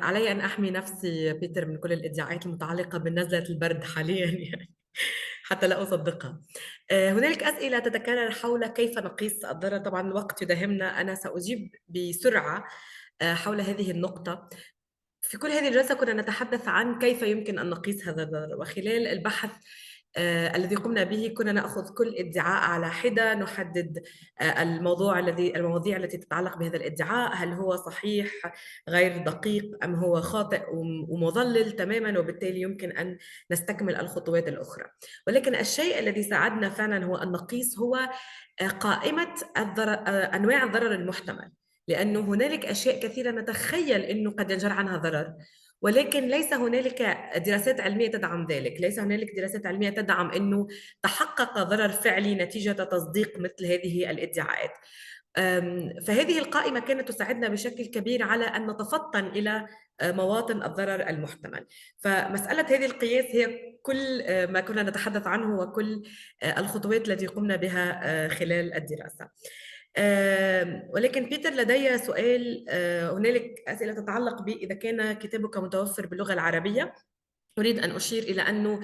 علي أن أحمي نفسي بيتر من كل الادعاءات المتعلقة بنزلة البرد حاليا يعني حتى لا أصدقها. هنالك أسئلة تتكرر حول كيف نقيس الضرر. طبعا الوقت يداهمنا، أنا سأجيب بسرعة حول هذه النقطة. في كل هذه الجلسة كنا نتحدث عن كيف يمكن أن نقيس هذا الضرر، وخلال البحث الذي قمنا به كنا نأخذ كل ادعاء على حدة، نحدد المواضيع التي تتعلق بهذا الادعاء، هل هو صحيح غير دقيق أم هو خاطئ ومضلل تماما، وبالتالي يمكن أن نستكمل الخطوات الأخرى. ولكن الشيء الذي ساعدنا فعلا هو أن نقيس هو قائمة أنواع الضرر المحتمل، لأنه هنالك أشياء كثيرة نتخيل أنه قد ينجر عنها ضرر، ولكن ليس هنالك دراسات علمية تدعم ذلك. ليس هنالك دراسات علمية تدعم أنه تحقق ضرر فعلي نتيجة تصديق مثل هذه الادعاءات. فهذه القائمة كانت تساعدنا بشكل كبير على أن نتفطن إلى مواطن الضرر المحتمل. فمسألة هذه القياس هي كل ما كنا نتحدث عنه وكل الخطوات التي قمنا بها خلال الدراسة. ولكن بيتر لدي سؤال. هنالك أسئلة تتعلق بإذا كان كتابك متوفر باللغة العربية، أريد أن أشير إلى أنه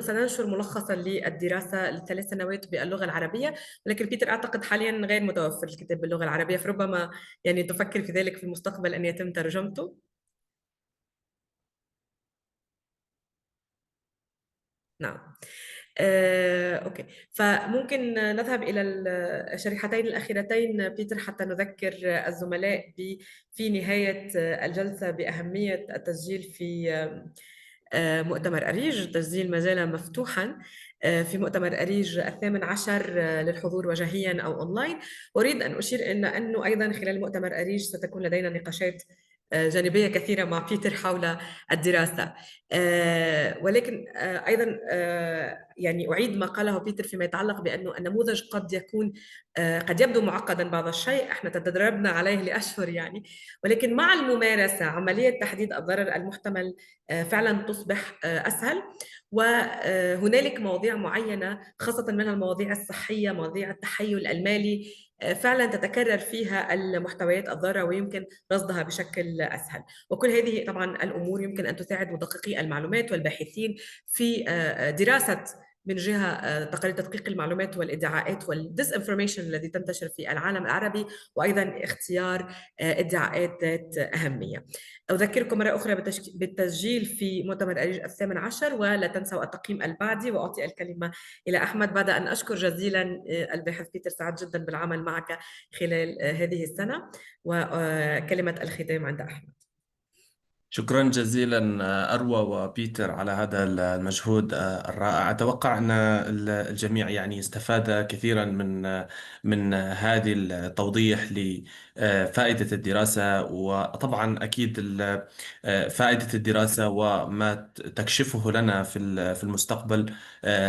سننشر ملخصا للدراسة ل3 سنوات باللغة العربية، ولكن بيتر أعتقد حاليا غير متوفر الكتاب باللغة العربية، فربما يعني تفكر في ذلك في المستقبل أن يتم ترجمته. نعم. أوكي، فممكن نذهب إلى الشريحتين الأخيرتين بيتر حتى نذكر الزملاء في نهاية الجلسة بأهمية التسجيل في مؤتمر أريج. التسجيل ما زال مفتوحا في مؤتمر أريج 18 للحضور وجهيا أو أونلاين. أريد أن أشير أنه أيضا خلال مؤتمر أريج ستكون لدينا نقاشات جانبية كثيرة مع بيتر حول الدراسة، ولكن أيضا يعني أعيد ما قاله بيتر فيما يتعلق بأنه النموذج قد يكون قد يبدو معقدا بعض الشيء، احنا تدربنا عليه لأشهر يعني، ولكن مع الممارسة عملية تحديد الضرر المحتمل فعلا تصبح أسهل. وهنالك مواضيع معينة خاصة منها المواضيع الصحية، مواضيع التحيل المالي، فعلا تتكرر فيها المحتويات الضارة ويمكن رصدها بشكل أسهل. وكل هذه طبعا الأمور يمكن أن تساعد مدققي المعلومات والباحثين في دراسة من جهة تقارير تدقيق المعلومات والادعاءات والديسانفورميشن الذي تنتشر في العالم العربي، وأيضا اختيار ادعاءات ذات أهمية. أذكركم مرة أخرى بالتسجيل في مؤتمر أريج 18، ولا تنسوا التقييم البعدي. وأعطي الكلمة إلى أحمد بعد أن أشكر جزيلا الباحث بيتر، سعد جدا بالعمل معك خلال هذه السنة، وكلمة الختام عند أحمد. شكرا جزيلا أروى وبيتر على هذا المجهود الرائع. أتوقع أن الجميع يعني استفاد كثيرا من هذه التوضيح لفائدة الدراسة، وطبعا أكيد فائدة الدراسة وما تكشفه لنا في المستقبل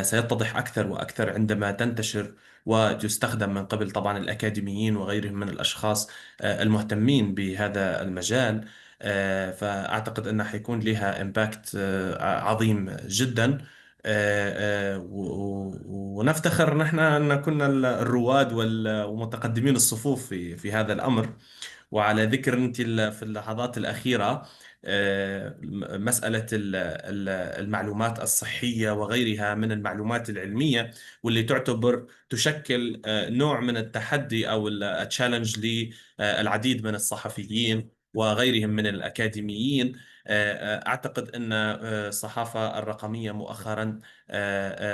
سيتضح أكثر وأكثر عندما تنتشر وتستخدم من قبل طبعا الأكاديميين وغيرهم من الأشخاص المهتمين بهذا المجال. فأعتقد أنها حيكون لها إمباكت عظيم جدا. ونفتخر نحن أن كنا الرواد ومتقدمين الصفوف في هذا الأمر. وعلى ذكر أنت في اللحظات الأخيرة مسألة المعلومات الصحية وغيرها من المعلومات العلمية، واللي تعتبر تشكل نوع من التحدي أو التشالنج للعديد من الصحفيين وغيرهم من الأكاديميين. أعتقد أن الصحافة الرقمية مؤخرا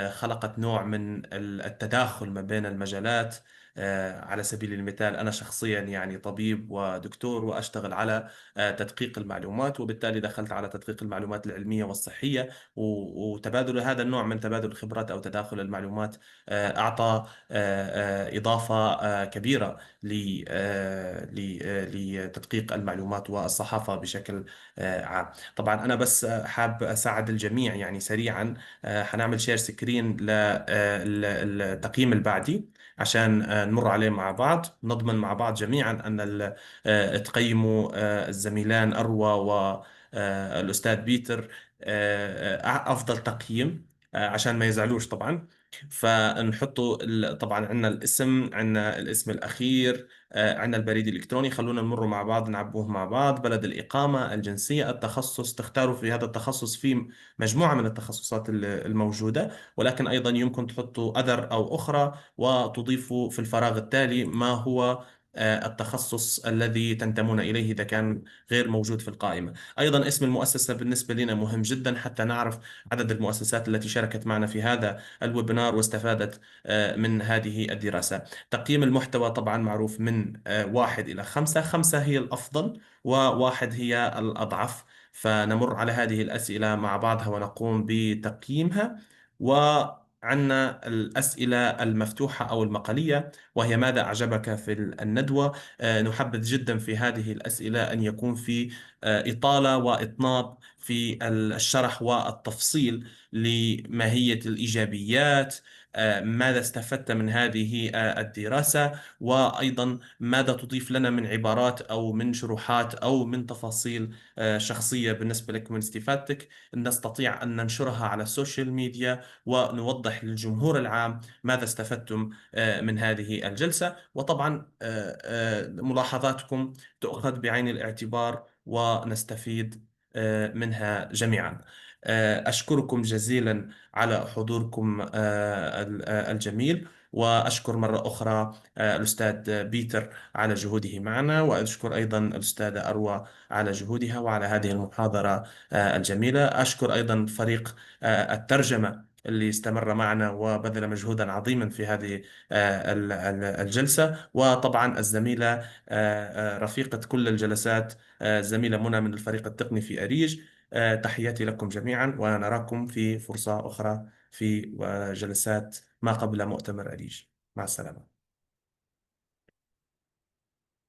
خلقت نوع من التداخل ما بين المجالات. على سبيل المثال أنا شخصيا يعني طبيب ودكتور وأشتغل على تدقيق المعلومات، وبالتالي دخلت على تدقيق المعلومات العلمية والصحية، وتبادل هذا النوع من تبادل الخبرات أو تداخل المعلومات أعطى إضافة كبيرة لتدقيق المعلومات والصحافة بشكل عام. طبعا أنا بس حاب أساعد الجميع يعني سريعا. حنعمل شير سكرين للتقييم البعدي عشان نمر عليه مع بعض، نضمن مع بعض جميعا أن تقيموا الزميلان أروى والأستاذ بيتر أفضل تقييم عشان ما يزعلوش طبعا. فنحطوا طبعا عندنا الاسم، عندنا الاسم الأخير، عندنا البريد الإلكتروني، خلونا نمر مع بعض نعبوه مع بعض، بلد الإقامة، الجنسية، التخصص. تختاروا في هذا التخصص في مجموعة من التخصصات الموجودة، ولكن أيضا يمكن تحطوا أذر أو أخرى وتضيفوا في الفراغ التالي ما هو التخصص الذي تنتمون إليه إذا كان غير موجود في القائمة. أيضا اسم المؤسسة بالنسبة لنا مهم جدا حتى نعرف عدد المؤسسات التي شاركت معنا في هذا الويبينار واستفادت من هذه الدراسة. تقييم المحتوى طبعا معروف من 1 إلى 5، 5 هي الأفضل و1 هي الأضعف. فنمر على هذه الأسئلة مع بعضها ونقوم بتقييمها. وعندنا الأسئلة المفتوحة أو المقالية، وهي ماذا أعجبك في الندوة. نحبذ جدا في هذه الأسئلة أن يكون في إطالة وإطناب في الشرح والتفصيل لماهية الإيجابيات، ماذا استفدت من هذه الدراسة، وأيضا ماذا تضيف لنا من عبارات أو من شروحات أو من تفاصيل شخصية بالنسبة لك من استفادتك، نستطيع أن ننشرها على السوشيال ميديا ونوضح للجمهور العام ماذا استفدتم من هذه الجلسة. وطبعا ملاحظاتكم تؤخذ بعين الاعتبار ونستفيد منها جميعا. أشكركم جزيلا على حضوركم الجميل، وأشكر مرة أخرى الأستاذ بيتر على جهوده معنا، وأشكر أيضا الأستاذة أروى على جهودها وعلى هذه المحاضرة الجميلة. أشكر أيضا فريق الترجمة اللي استمر معنا وبذل مجهودا عظيما في هذه الجلسة، وطبعا الزميلة رفيقة كل الجلسات الزميلة منى من الفريق التقني في أريج. تحياتي لكم جميعا، ونراكم في فرصة أخرى في جلسات ما قبل مؤتمر أريج. مع السلامة.